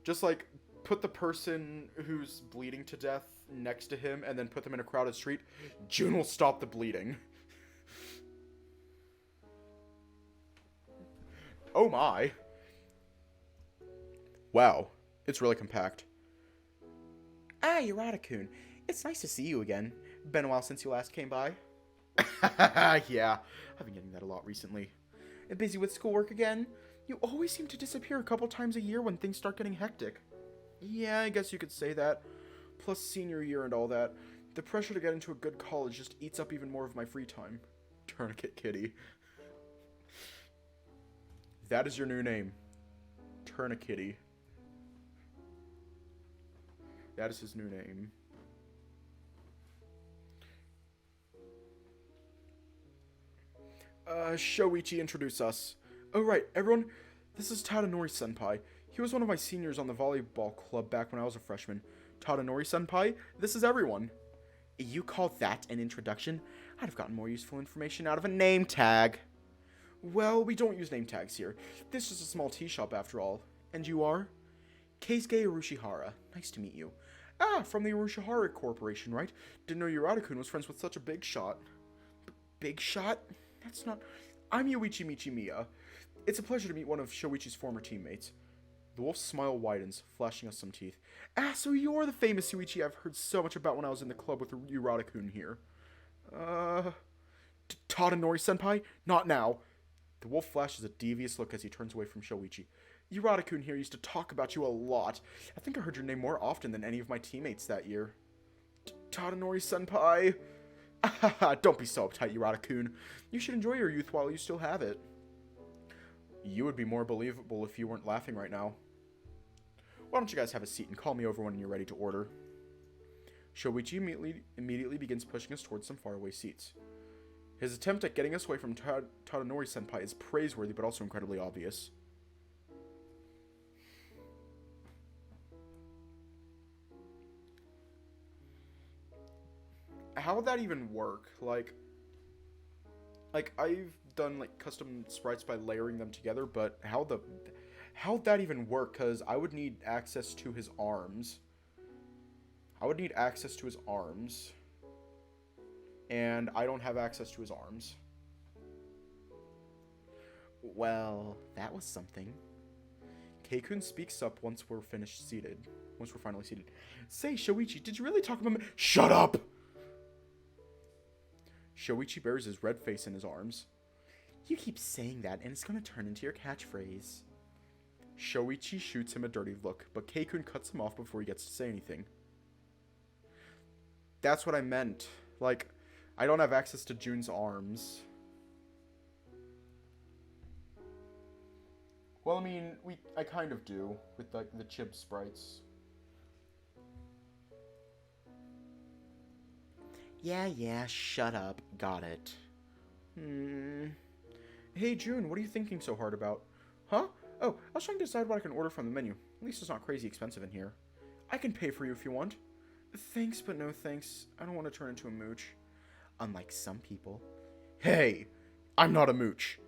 Just like, put the person who's bleeding to death next to him and then put them in a crowded street. June will stop the bleeding. Oh my. Wow, it's really compact. Ah, Yurata-kun. It's nice to see you again. Been a while since you last came by. Yeah, I've been getting that a lot recently. Busy with schoolwork again? You always seem to disappear a couple times a year when things start getting hectic. Yeah, I guess you could say that. Plus senior year and all that. The pressure to get into a good college just eats up even more of my free time. Tourni-kitty. That is your new name. Tourni-kitty. That is his new name. Shoichi, introduce us. Oh right, everyone, this is Tadanori-senpai. He was one of my seniors on the volleyball club back when I was a freshman. Tadanori-senpai, this is everyone. You call that an introduction? I'd have gotten more useful information out of a name tag. Well, we don't use name tags here. This is a small tea shop after all. And you are? Keisuke Urushihara. Nice to meet you. Ah, from the Urushihara Corporation, right? Didn't know Yurata-kun was friends with such a big shot. Big shot? That's not... I'm Yoichi Michimiya. It's a pleasure to meet one of Shoichi's former teammates. The wolf's smile widens, flashing us some teeth. Ah, so you're the famous Yoichi I've heard so much about when I was in the club with Yurata-kun here. Tadanori-senpai? Not now. The wolf flashes a devious look as he turns away from Shoichi. Yurata-kun here used to talk about you a lot. I think I heard your name more often than any of my teammates that year. Tadanori-senpai? Don't be so uptight, Yurata-kun. You should enjoy your youth while you still have it. You would be more believable if you weren't laughing right now. Why don't you guys have a seat and call me over when you're ready to order? Shoichi immediately begins pushing us towards some faraway seats. His attempt at getting us away from Tadanori-senpai is praiseworthy but also incredibly obvious. how would that even work? Like I've done like custom sprites by layering them together, but how'd that even work? Because I would need access to his arms. And I don't have access to his arms. Well, that was something. Keikun speaks up once we're finally seated. Say, Shoichi, did you really talk about me? Shut up! Shoichi bears his red face in his arms. You keep saying that, and it's gonna turn into your catchphrase. Shoichi shoots him a dirty look, but Keikun cuts him off before he gets to say anything. That's what I meant. Like, I don't have access to Jun's arms. Well, I mean, I kind of do, with, like, the chip sprites. Yeah, shut up. Got it. Hey, Jun, what are you thinking so hard about? Huh? Oh, I was trying to decide what I can order from the menu. At least it's not crazy expensive in here. I can pay for you if you want. Thanks, but no thanks. I don't want to turn into a mooch. Unlike some people. Hey! I'm not a mooch.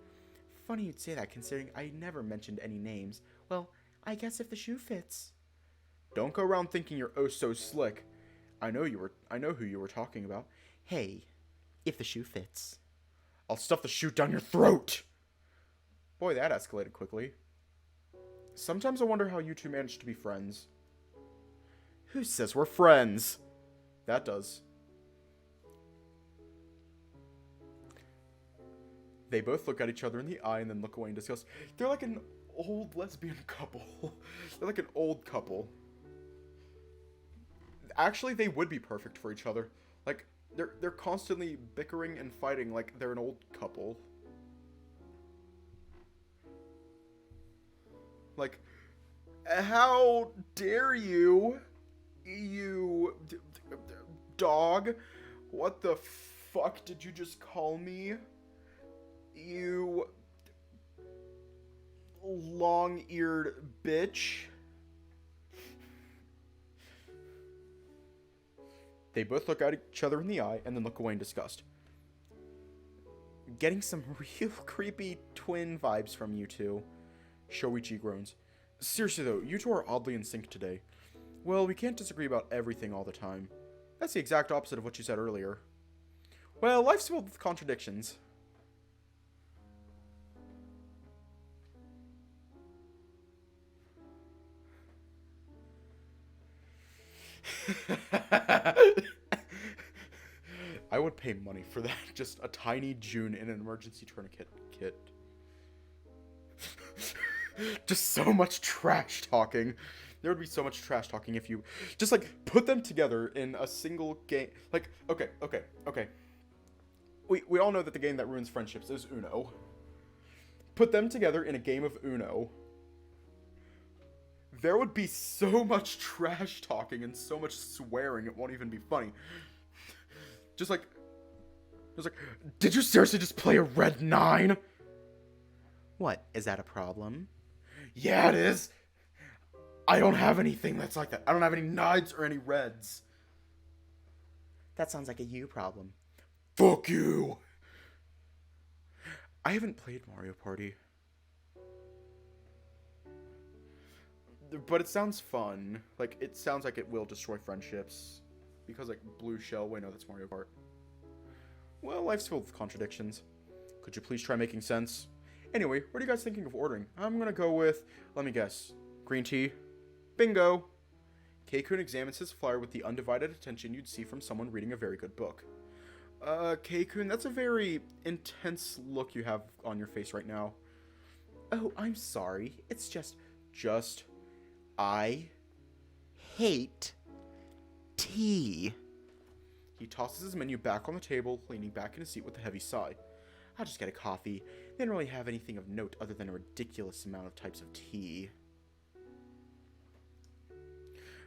Funny you'd say that, considering I never mentioned any names. Well, I guess if the shoe fits. Don't go around thinking you're oh so slick. I know who you were talking about. Hey, if the shoe fits. I'll stuff the shoe down your throat! Boy, that escalated quickly. Sometimes I wonder how you two managed to be friends. Who says we're friends? That does. They both look at each other in the eye and then look away in disgust. They're like an old lesbian couple. They're like an old couple. Actually, they would be perfect for each other. Like, they're constantly bickering and fighting like they're an old couple. Like, how dare you, you dog? What the fuck did you just call me? You long-eared bitch. They both look at each other in the eye and then look away in disgust. Getting some real creepy twin vibes from you two. Shoichi groans. Seriously though, you two are oddly in sync today. Well, we can't disagree about everything all the time. That's the exact opposite of what you said earlier. Well, life's filled with contradictions. I would pay money for that. Just a tiny June in an emergency tourniquet kit. Just so much trash talking. There would be so much trash talking if you just like put them together in a single game. Like, okay. We all know that the game that ruins friendships is Uno. Put them together in a game of Uno. There would be so much trash talking and so much swearing, it won't even be funny. Just like, did you seriously just play a red 9? What, is that a problem? Yeah, it is. I don't have anything that's like that. I don't have any 9s or any reds. That sounds like a you problem. Fuck you! I haven't played Mario Party. But it sounds fun. Like, it sounds like it will destroy friendships. Because, like, Blue Shell, wait, no, that's Mario Kart. Well, life's filled with contradictions. Could you please try making sense? Anyway, what are you guys thinking of ordering? I'm gonna go with, let me guess, green tea. Bingo! Keikun examines his flyer with the undivided attention you'd see from someone reading a very good book. Keikun, that's a very intense look you have on your face right now. Oh, I'm sorry. It's just, I hate tea. He tosses his menu back on the table, leaning back in his seat with a heavy sigh. I'll just get a coffee. They don't really have anything of note other than a ridiculous amount of types of tea.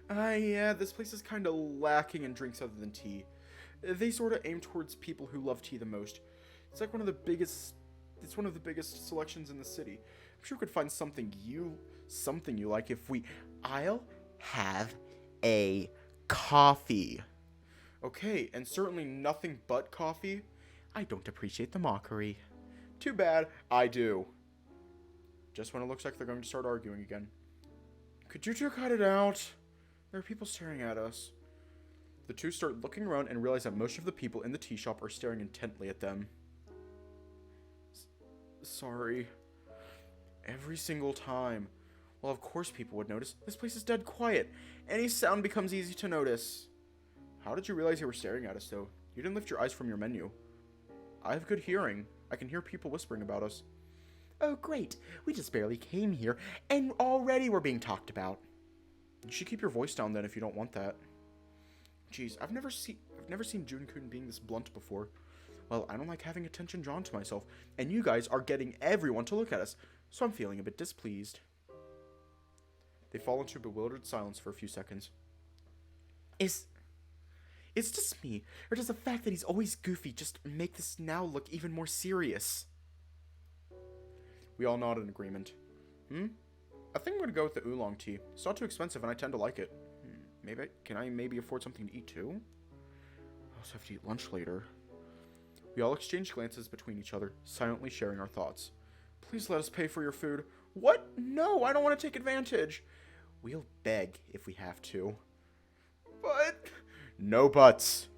Yeah, this place is kind of lacking in drinks other than tea. They sort of aim towards people who love tea the most. It's like one of the biggest selections in the city. I'm sure we could find something you like if we... I'll have a coffee. Okay, and certainly nothing but coffee? I don't appreciate the mockery. Too bad, I do. Just when it looks like they're going to start arguing again. Could you two cut it out? There are people staring at us. The two start looking around and realize that most of the people in the tea shop are staring intently at them. Sorry. Every single time. Well, of course people would notice. This place is dead quiet. Any sound becomes easy to notice. How did you realize you were staring at us, though? You didn't lift your eyes from your menu. I have good hearing. I can hear people whispering about us. Oh, great. We just barely came here, and already we're being talked about. You should keep your voice down, then, if you don't want that. Jeez, I've never seen Jun-kun being this blunt before. Well, I don't like having attention drawn to myself, and you guys are getting everyone to look at us, so I'm feeling a bit displeased. They fall into bewildered silence for a few seconds. It's just me, or does the fact that he's always goofy just make this now look even more serious? We all nod in agreement. I think I'm gonna go with the oolong tea. It's not too expensive and I tend to like it. Can I maybe afford something to eat too? I also have to eat lunch later. We all exchange glances between each other, silently sharing our thoughts. Please let us pay for your food. What? No, I don't want to take advantage. We'll beg if we have to. But... No buts.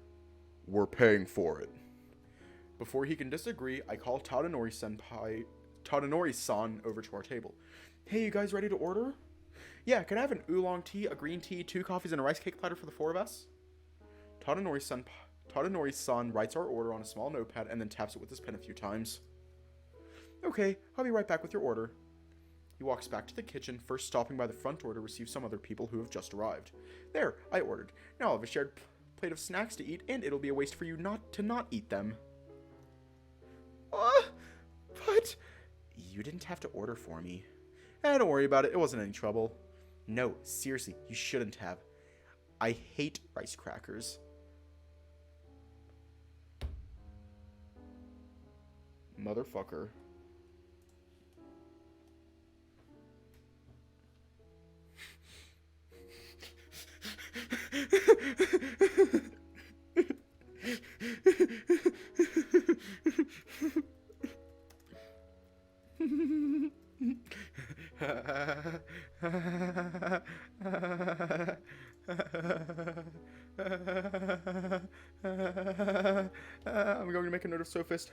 We're paying for it. Before he can disagree, I call Tadanori-san over to our table. Hey, you guys ready to order? Yeah, can I have an oolong tea, a green tea, 2 coffees, and a rice cake platter for the 4 of us? Tadanori-san writes our order on a small notepad and then taps it with his pen a few times. Okay, I'll be right back with your order. He walks back to the kitchen, first stopping by the front door to receive some other people who have just arrived. There, I ordered. Now I'll have a shared plate of snacks to eat, and it'll be a waste for you not eat them. But... You didn't have to order for me. Don't worry about it, it wasn't any trouble. No, seriously, you shouldn't have. I hate rice crackers. Motherfucker. I'm going to make a note of Sophist.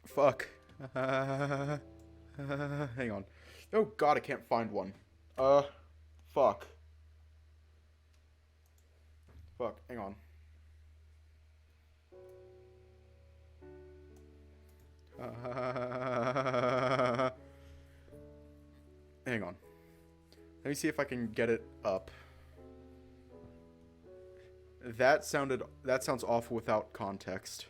Fuck. Hang on. Oh god, I can't find one. Fuck. Fuck, hang on. Hang on. Let me see if I can get it up. That sounds awful without context.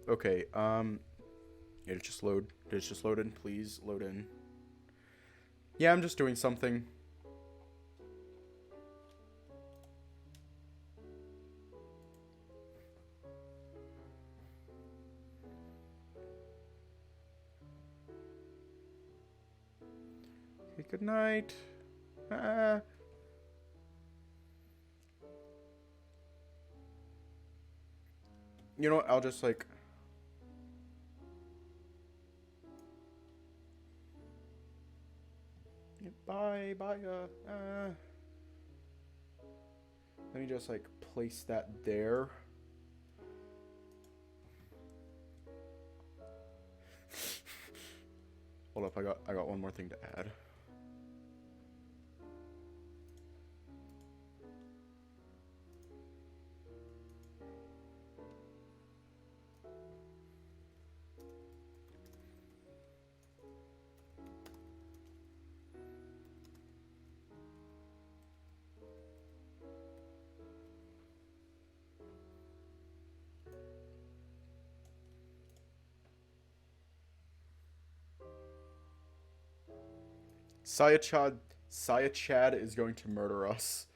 Okay, did it just load? Did it just load in? Please load in. Yeah, I'm just doing something. Okay, good night. You know what? I'll just like... Bye. Let me just like place that there. Hold up, I got one more thing to add. Sayachad Sayachad is going to murder us.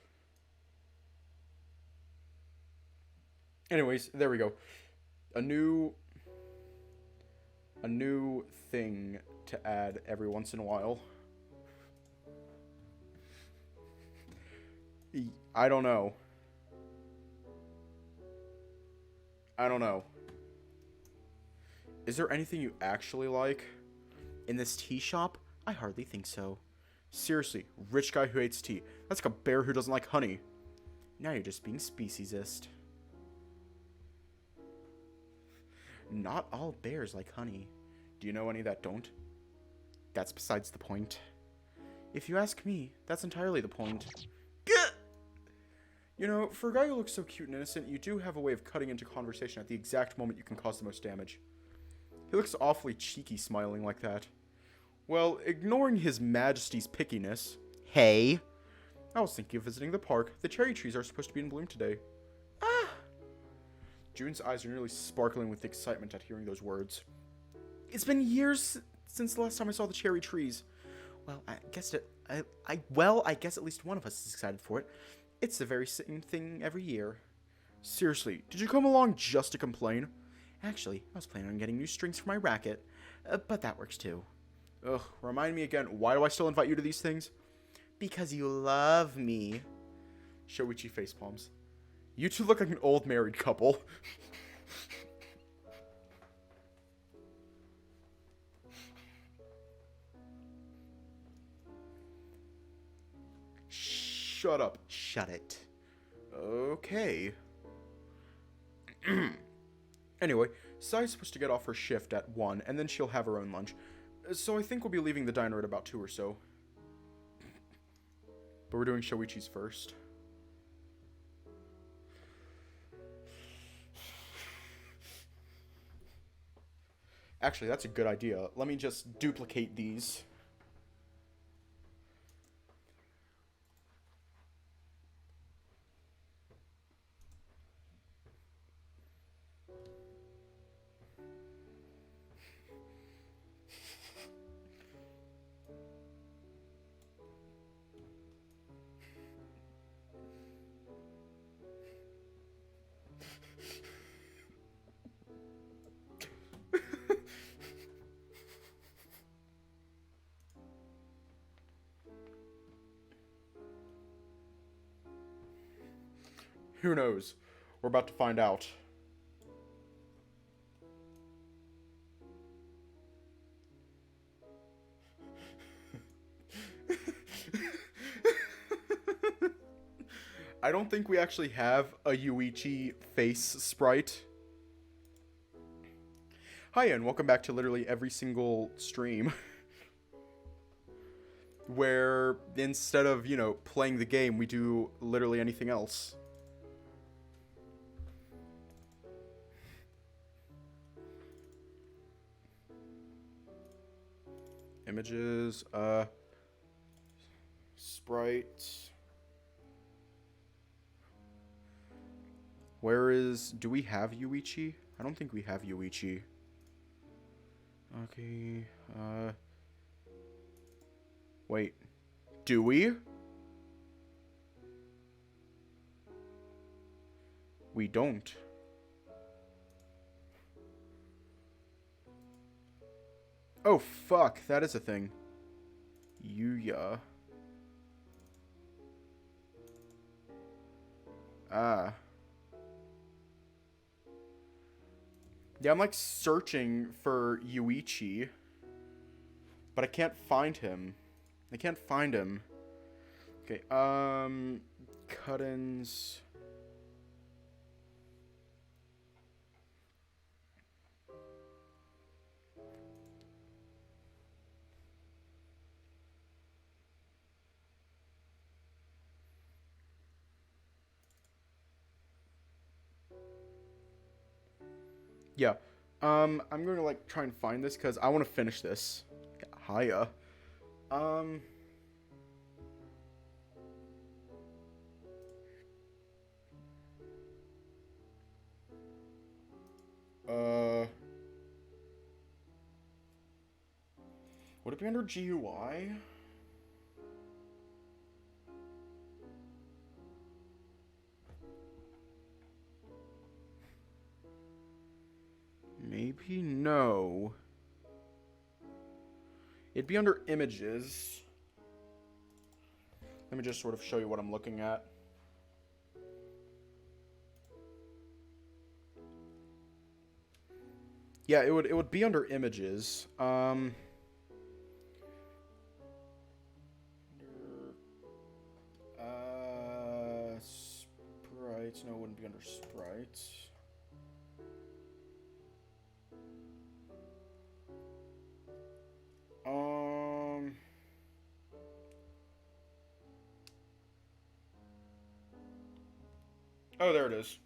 Anyways, there we go. A new thing to add every once in a while. I don't know. I don't know. Is there anything you actually like? In this tea shop? I hardly think so. Seriously, rich guy who hates tea. That's like a bear who doesn't like honey. Now you're just being speciesist. Not all bears like honey. Do you know any that don't? That's besides the point. If you ask me, that's entirely the point. Gah! You know, for a guy who looks so cute and innocent, you do have a way of cutting into conversation at the exact moment you can cause the most damage. He looks awfully cheeky smiling like that. Well, ignoring his majesty's pickiness... Hey! I was thinking of visiting the park. The cherry trees are supposed to be in bloom today. Ah! June's eyes are nearly sparkling with excitement at hearing those words. It's been years since the last time I saw the cherry trees. Well, I guess at least one of us is excited for it. It's the very same thing every year. Seriously, did you come along just to complain? Actually, I was planning on getting new strings for my racket, but that works too. Ugh, remind me again, why do I still invite you to these things? Because you love me. Shoichi facepalms. You two look like an old married couple. Shut up. Shut it. Okay. Anyway, Sai's supposed to get off her shift at 1, and then she'll have her own lunch. So I think we'll be leaving the diner at about 2 or so. But we're doing Shoichi's first. Actually, that's a good idea. Let me just duplicate these. Who knows? We're about to find out. I don't think we actually have a Yuichi face sprite. Hi, and welcome back to literally every single stream. Where instead of, you know, playing the game, we do literally anything else. Images, sprite. Do we have Yuichi? I don't think we have Yuichi. Okay, wait, do we? We don't. Oh, fuck, that is a thing. Yuya. Ah. Yeah, I'm like searching for Yuichi, but I can't find him. Okay, cut-ins. Yeah. I'm going to like try and find this because I want to finish this. Hiya. Would it be under GUI? No. It'd be under images. Let me just sort of show you what I'm looking at. Yeah, it would be under images. Sprites. No, it wouldn't be under sprites. Oh, there it is.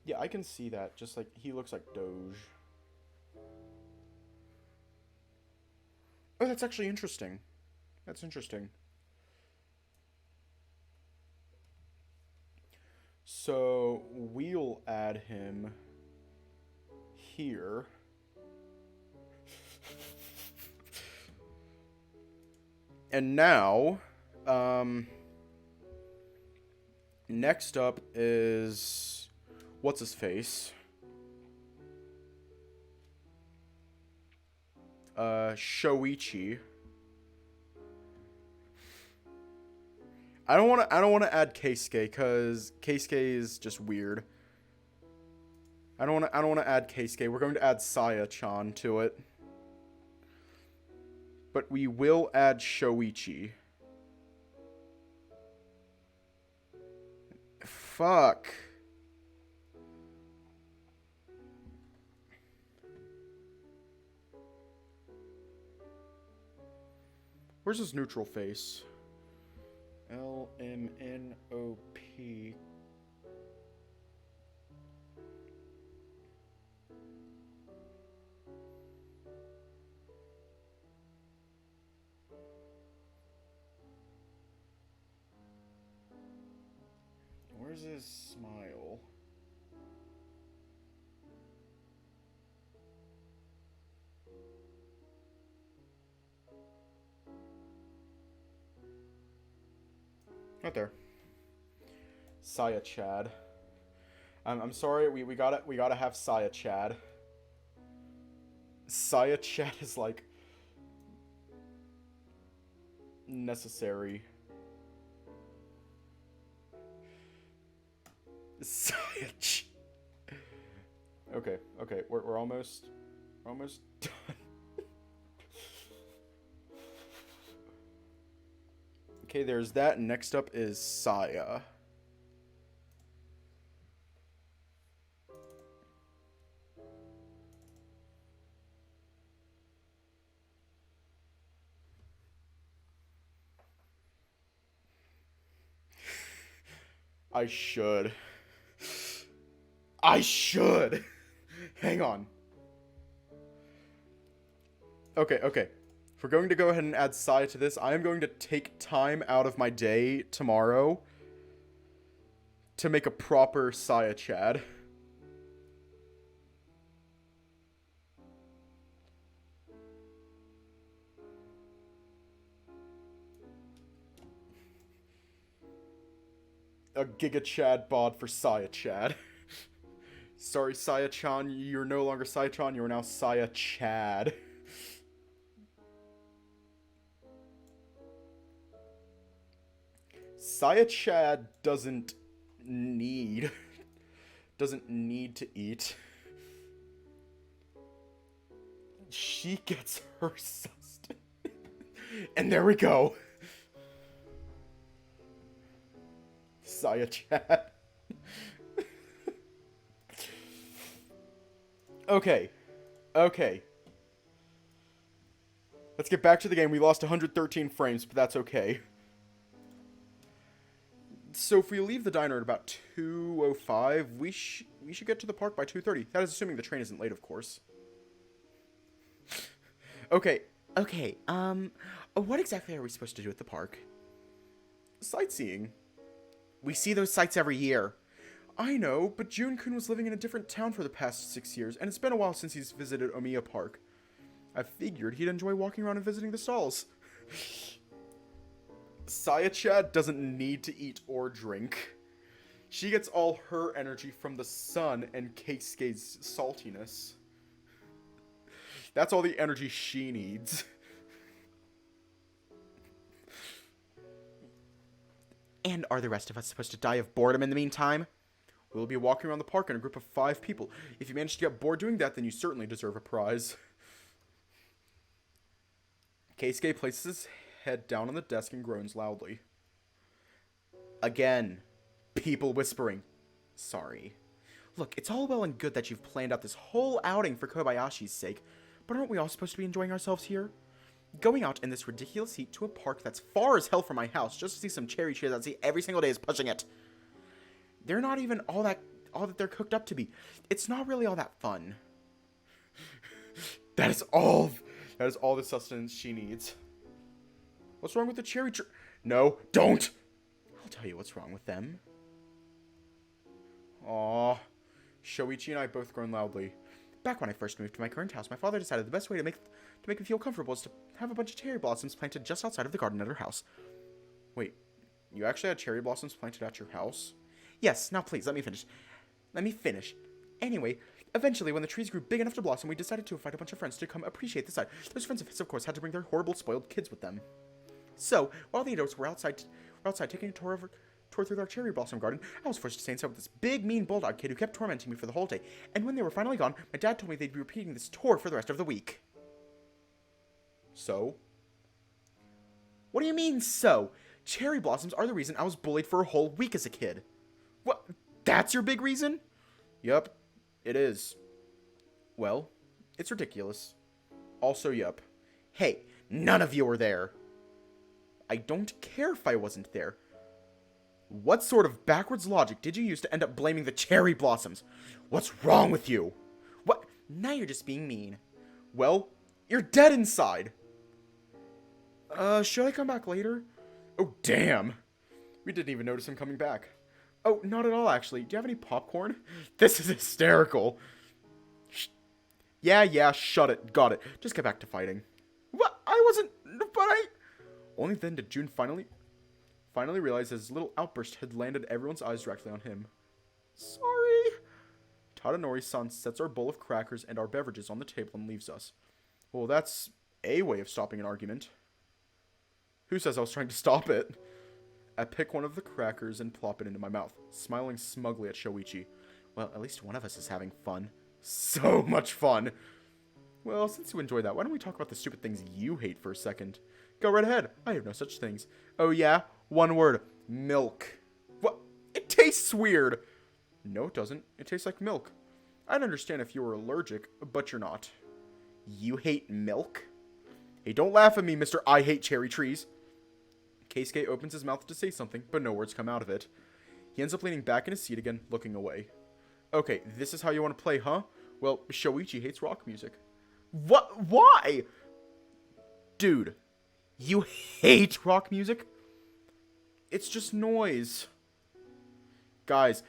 Yeah, I can see that. Just like, he looks like Doge. Oh, that's actually interesting. That's interesting. So, we'll add him here. And now, next up is... What's his face? Shoichi. I don't want to add Keisuke cuz Keisuke is just weird. I don't want to add Keisuke. We're going to add Saya-chan to it. But we will add Shoichi. Fuck. Where's his neutral face? LMNOP. Where's his smile? Right there. Saya Chad. I'm sorry, we gotta have Saya Chad. Saya Chad is like necessary. Saya Chad. Okay, we're almost done. Okay, there's that. Next up is Saya. I should. Hang on. Okay. If we're going to go ahead and add Saya to this, I am going to take time out of my day tomorrow to make a proper Saya Chad. A Giga Chad bod for Saya Chad. Sorry, Saya-chan, you're no longer Saya-chan, you are now Saya Chad. Saya Chad doesn't need to eat. She gets her sustenance. And there we go. Saya Chad. Okay. Okay. Let's get back to the game. We lost 113 frames, but that's okay. So if we leave the diner at about 2:05, we should get to the park by 2:30. That is assuming the train isn't late, of course. Okay. What exactly are we supposed to do at the park? Sightseeing. We see those sights every year. I know, but Jun-kun was living in a different town for the past 6 years, and it's been a while since he's visited Omiya Park. I figured he'd enjoy walking around and visiting the stalls. Saya-chan doesn't need to eat or drink. She gets all her energy from the sun and Keisuke's saltiness. That's all the energy she needs. And are the rest of us supposed to die of boredom in the meantime? We'll be walking around the park in a group of 5 people. If you manage to get bored doing that, then you certainly deserve a prize. Keisuke places his head down on the desk and groans loudly. Again, people whispering. Sorry. Look, it's all well and good that you've planned out this whole outing for Kobayashi's sake, but aren't we all supposed to be enjoying ourselves here? Going out in this ridiculous heat to a park that's far as hell from my house just to see some cherry trees I see every single day is pushing it. They're not even all that they're cooked up to be. It's not really all that fun. That is all the sustenance she needs. What's wrong with the cherry tree? No, don't! I'll tell you what's wrong with them. Aww. Shoichi and I both groan loudly. Back when I first moved to my current house, my father decided the best way to make me feel comfortable is to have a bunch of cherry blossoms planted just outside of the garden at our house. Wait, you actually had cherry blossoms planted at your house? Yes, now please, let me finish. Anyway, eventually, when the trees grew big enough to blossom, we decided to invite a bunch of friends to come appreciate the sight. Those friends of his, of course, had to bring their horrible, spoiled kids with them. So, while the adults were outside taking a tour through our cherry blossom garden, I was forced to stay inside with this big, mean bulldog kid who kept tormenting me for the whole day. And when they were finally gone, my dad told me they'd be repeating this tour for the rest of the week. So? What do you mean, so? Cherry blossoms are the reason I was bullied for a whole week as a kid. What? That's your big reason? Yup, it is. Well, it's ridiculous. Also, yup. Hey, none of you were there. I don't care if I wasn't there. What sort of backwards logic did you use to end up blaming the cherry blossoms? What's wrong with you? What? Now you're just being mean. Well, you're dead inside. Should I come back later? Oh, damn. We didn't even notice him coming back. Oh, not at all, actually. Do you have any popcorn? This is hysterical. Yeah, shut it. Got it. Just get back to fighting. What? I wasn't... But I... Only then did Jun finally realize his little outburst had landed everyone's eyes directly on him. Sorry. Tadanori-san sets our bowl of crackers and our beverages on the table and leaves us. Well, that's a way of stopping an argument. Who says I was trying to stop it? I pick one of the crackers and plop it into my mouth, smiling smugly at Shoichi. Well, at least one of us is having fun. So much fun! Well, since you enjoy that, why don't we talk about the stupid things you hate for a second? Go right ahead. I have no such things. Oh yeah? One word. Milk. What? It tastes weird! No, it doesn't. It tastes like milk. I'd understand if you were allergic, but you're not. You hate milk? Hey, don't laugh at me, Mr. I hate cherry trees. Keisuke opens his mouth to say something, but no words come out of it. He ends up leaning back in his seat again, looking away. Okay, this is how you want to play, huh? Well, Shoichi hates rock music. What? Why? Dude, you hate rock music? It's just noise. Guys.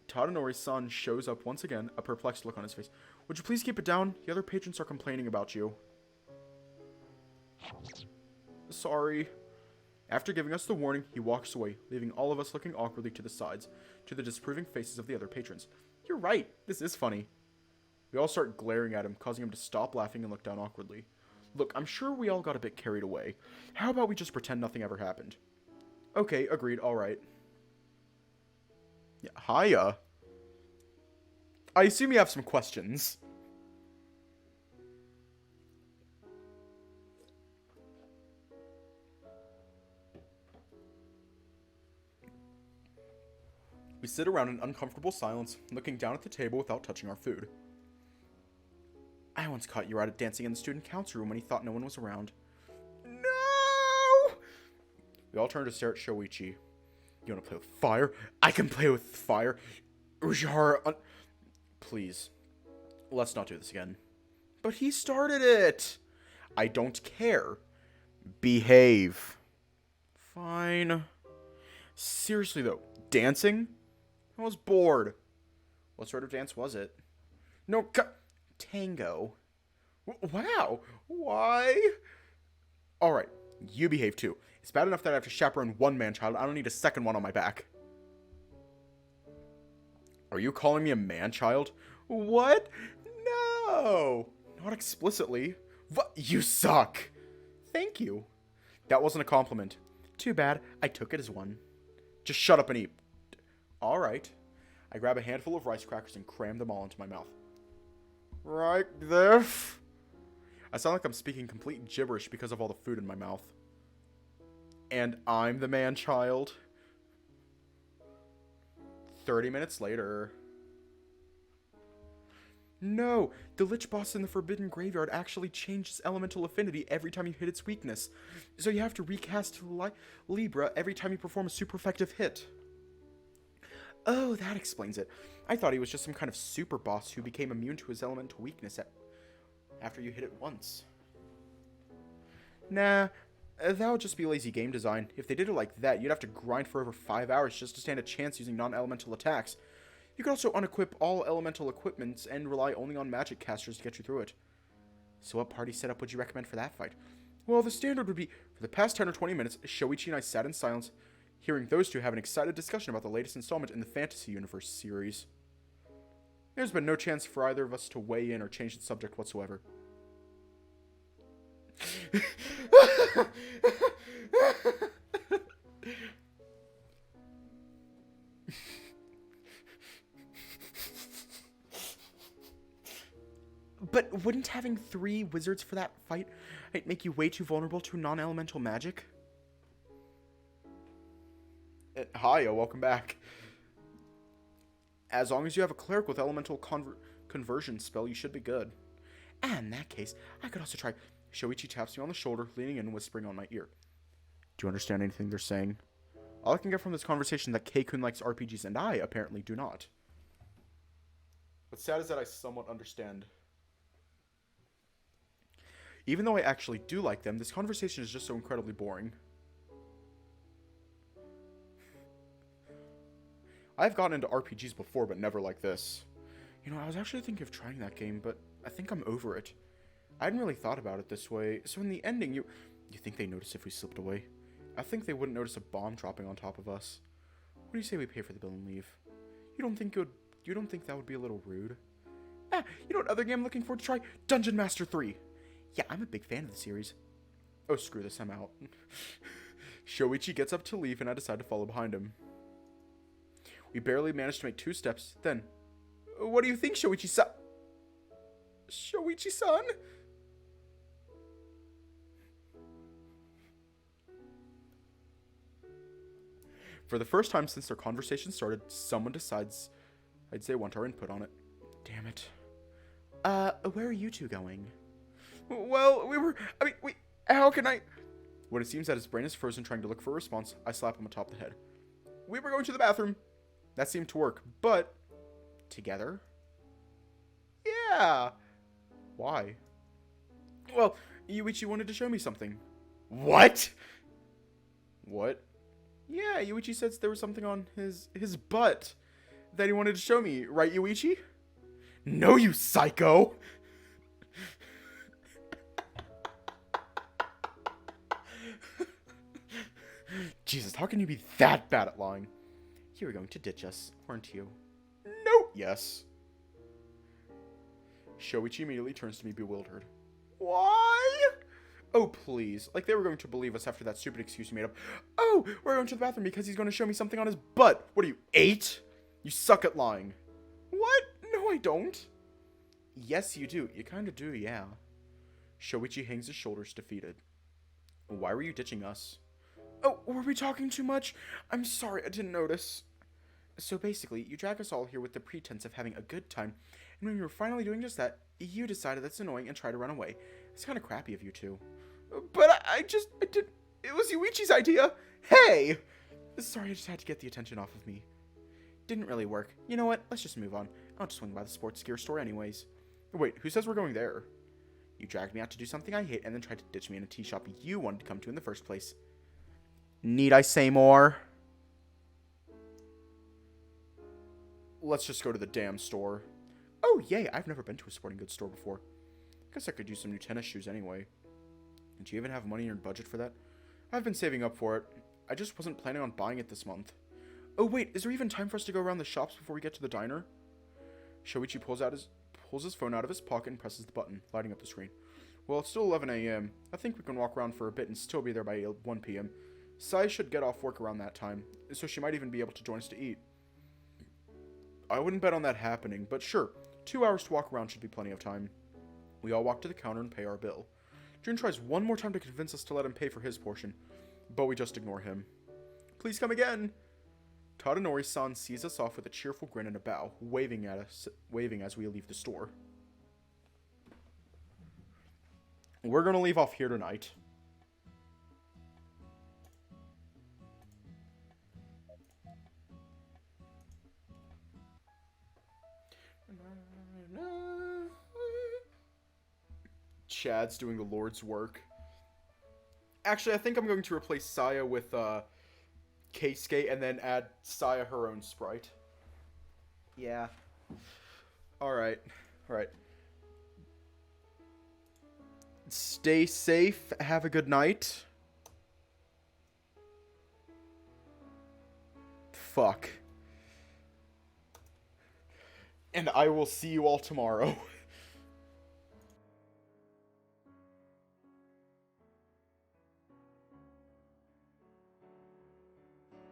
Tadanori-san shows up once again, a perplexed look on his face. Would you please keep it down? The other patrons are complaining about you. Sorry. After giving us the warning, he walks away, leaving all of us looking awkwardly to the sides, to the disapproving faces of the other patrons. You're right, this is funny. We all start glaring at him, causing him to stop laughing and look down awkwardly. Look, I'm sure we all got a bit carried away. How about we just pretend nothing ever happened? Okay, agreed, alright. Yeah, hiya. I assume you have some questions. We sit around in uncomfortable silence, looking down at the table without touching our food. I once caught you out dancing in the student council room when he thought no one was around. No! We all turned to stare at Shoichi. You want to play with fire? I can play with fire. Ujihara, please, let's not do this again. But he started it. I don't care. Behave. Fine. Seriously though, dancing? I was bored. What sort of dance was it? No, tango. Wow. Why? Alright, you behave too. It's bad enough that I have to chaperone one man-child. I don't need a second one on my back. Are you calling me a man-child? What? No. Not explicitly. What? You suck. Thank you. That wasn't a compliment. Too bad. I took it as one. Just shut up and eat. Alright. I grab a handful of rice crackers and cram them all into my mouth. Right there. I sound like I'm speaking complete gibberish because of all the food in my mouth. And I'm the man-child. 30 minutes later. No, the Lich Boss in the Forbidden Graveyard actually changes elemental affinity every time you hit its weakness. So you have to recast Libra every time you perform a super effective hit. Oh, that explains it. I thought he was just some kind of super boss who became immune to his elemental weakness after you hit it once. Nah, that would just be lazy game design. If they did it like that, you'd have to grind for over 5 hours just to stand a chance using non-elemental attacks. You could also unequip all elemental equipments and rely only on magic casters to get you through it. So what party setup would you recommend for that fight? Well, the standard would be, for the past 10 or 20 minutes, Shoichi and I sat in silence, hearing those two have an excited discussion about the latest installment in the Fantasy Universe series. There's been no chance for either of us to weigh in or change the subject whatsoever. But wouldn't having 3 wizards for that fight make you way too vulnerable to non-elemental magic? Hi, welcome back. As long as you have a cleric with elemental conversion spell, you should be good. And in that case, I could also try. Shoichi taps me on the shoulder, leaning in and whispering on my ear. Do you understand anything they're saying? All I can get from this conversation is that K-kun likes RPGs and I apparently do not. What's sad is that I somewhat understand. Even though I actually do like them, this conversation is just so incredibly boring. I've gotten into RPGs before, but never like this. You know, I was actually thinking of trying that game, but I think I'm over it. I hadn't really thought about it this way, so in the ending, you think they notice if we slipped away? I think they wouldn't notice a bomb dropping on top of us. What do you say we pay for the bill and leave? You don't think that would be a little rude? You know what other game I'm looking forward to try? Dungeon Master 3. Yeah, I'm a big fan of the series. Oh, screw this, I'm out. Shoichi gets up to leave, and I decide to follow behind him. We barely managed to make 2 steps, then... What do you think, Shoichi-san? Shoichi-san? For the first time since their conversation started, someone decides I'd say want our input on it. Damn it. Where are you two going? Well, how can I... When it seems that his brain is frozen trying to look for a response, I slap him on top of the head. We were going to the bathroom. That seemed to work, but... Together? Yeah. Why? Well, Yuichi wanted to show me something. What? What? Yeah, Yuichi says there was something on his butt that he wanted to show me. Right, Yuichi? No, you psycho! Jesus, how can you be that bad at lying? You were going to ditch us, weren't you? No! Yes. Shoichi immediately turns to me bewildered. Why? Oh, please. Like they were going to believe us after that stupid excuse you made up. Oh, we're going to the bathroom because he's going to show me something on his butt. What are you, 8? You suck at lying. What? No, I don't. Yes, you do. You kind of do, yeah. Shoichi hangs his shoulders, defeated. Why were you ditching us? Oh, were we talking too much? I'm sorry, I didn't notice. So basically, you drag us all here with the pretense of having a good time, and when we were finally doing just that, You decided that's annoying and tried to run away. It's kind of crappy of you two. But I did. It was Yuichi's idea. Hey! Sorry, I just had to get the attention off of me. Didn't really work. You know what? Let's just move on. I'll just swing by the sports gear store anyways. Wait, who says we're going there? You dragged me out to do something I hate and then tried to ditch me in a tea shop you wanted to come to in the first place. Need I say more? Let's just go to the damn store. Oh, yay, I've never been to a sporting goods store before. Guess I could use some new tennis shoes anyway. Do you even have money in your budget for that? I've been saving up for it. I just wasn't planning on buying it this month. Oh wait, is there even time for us to go around the shops before we get to the diner? Shoichi pulls his phone out of his pocket and presses the button, lighting up the screen. Well, it's still 11 a.m. I think we can walk around for a bit and still be there by 1 p.m. Sai should get off work around that time, so she might even be able to join us to eat. I wouldn't bet on that happening, but sure, 2 hours to walk around should be plenty of time. We all walk to the counter and pay our bill. Jun tries one more time to convince us to let him pay for his portion, but we just ignore him. Please come again! Tadanori-san sees us off with a cheerful grin and a bow, waving as we leave the store. We're gonna leave off here tonight. Chad's doing the Lord's work. Actually, I think I'm going to replace Saya with Keisuke and then add Saya her own sprite. Yeah. Alright. Alright. Stay safe. Have a good night. Fuck. And I will see you all tomorrow.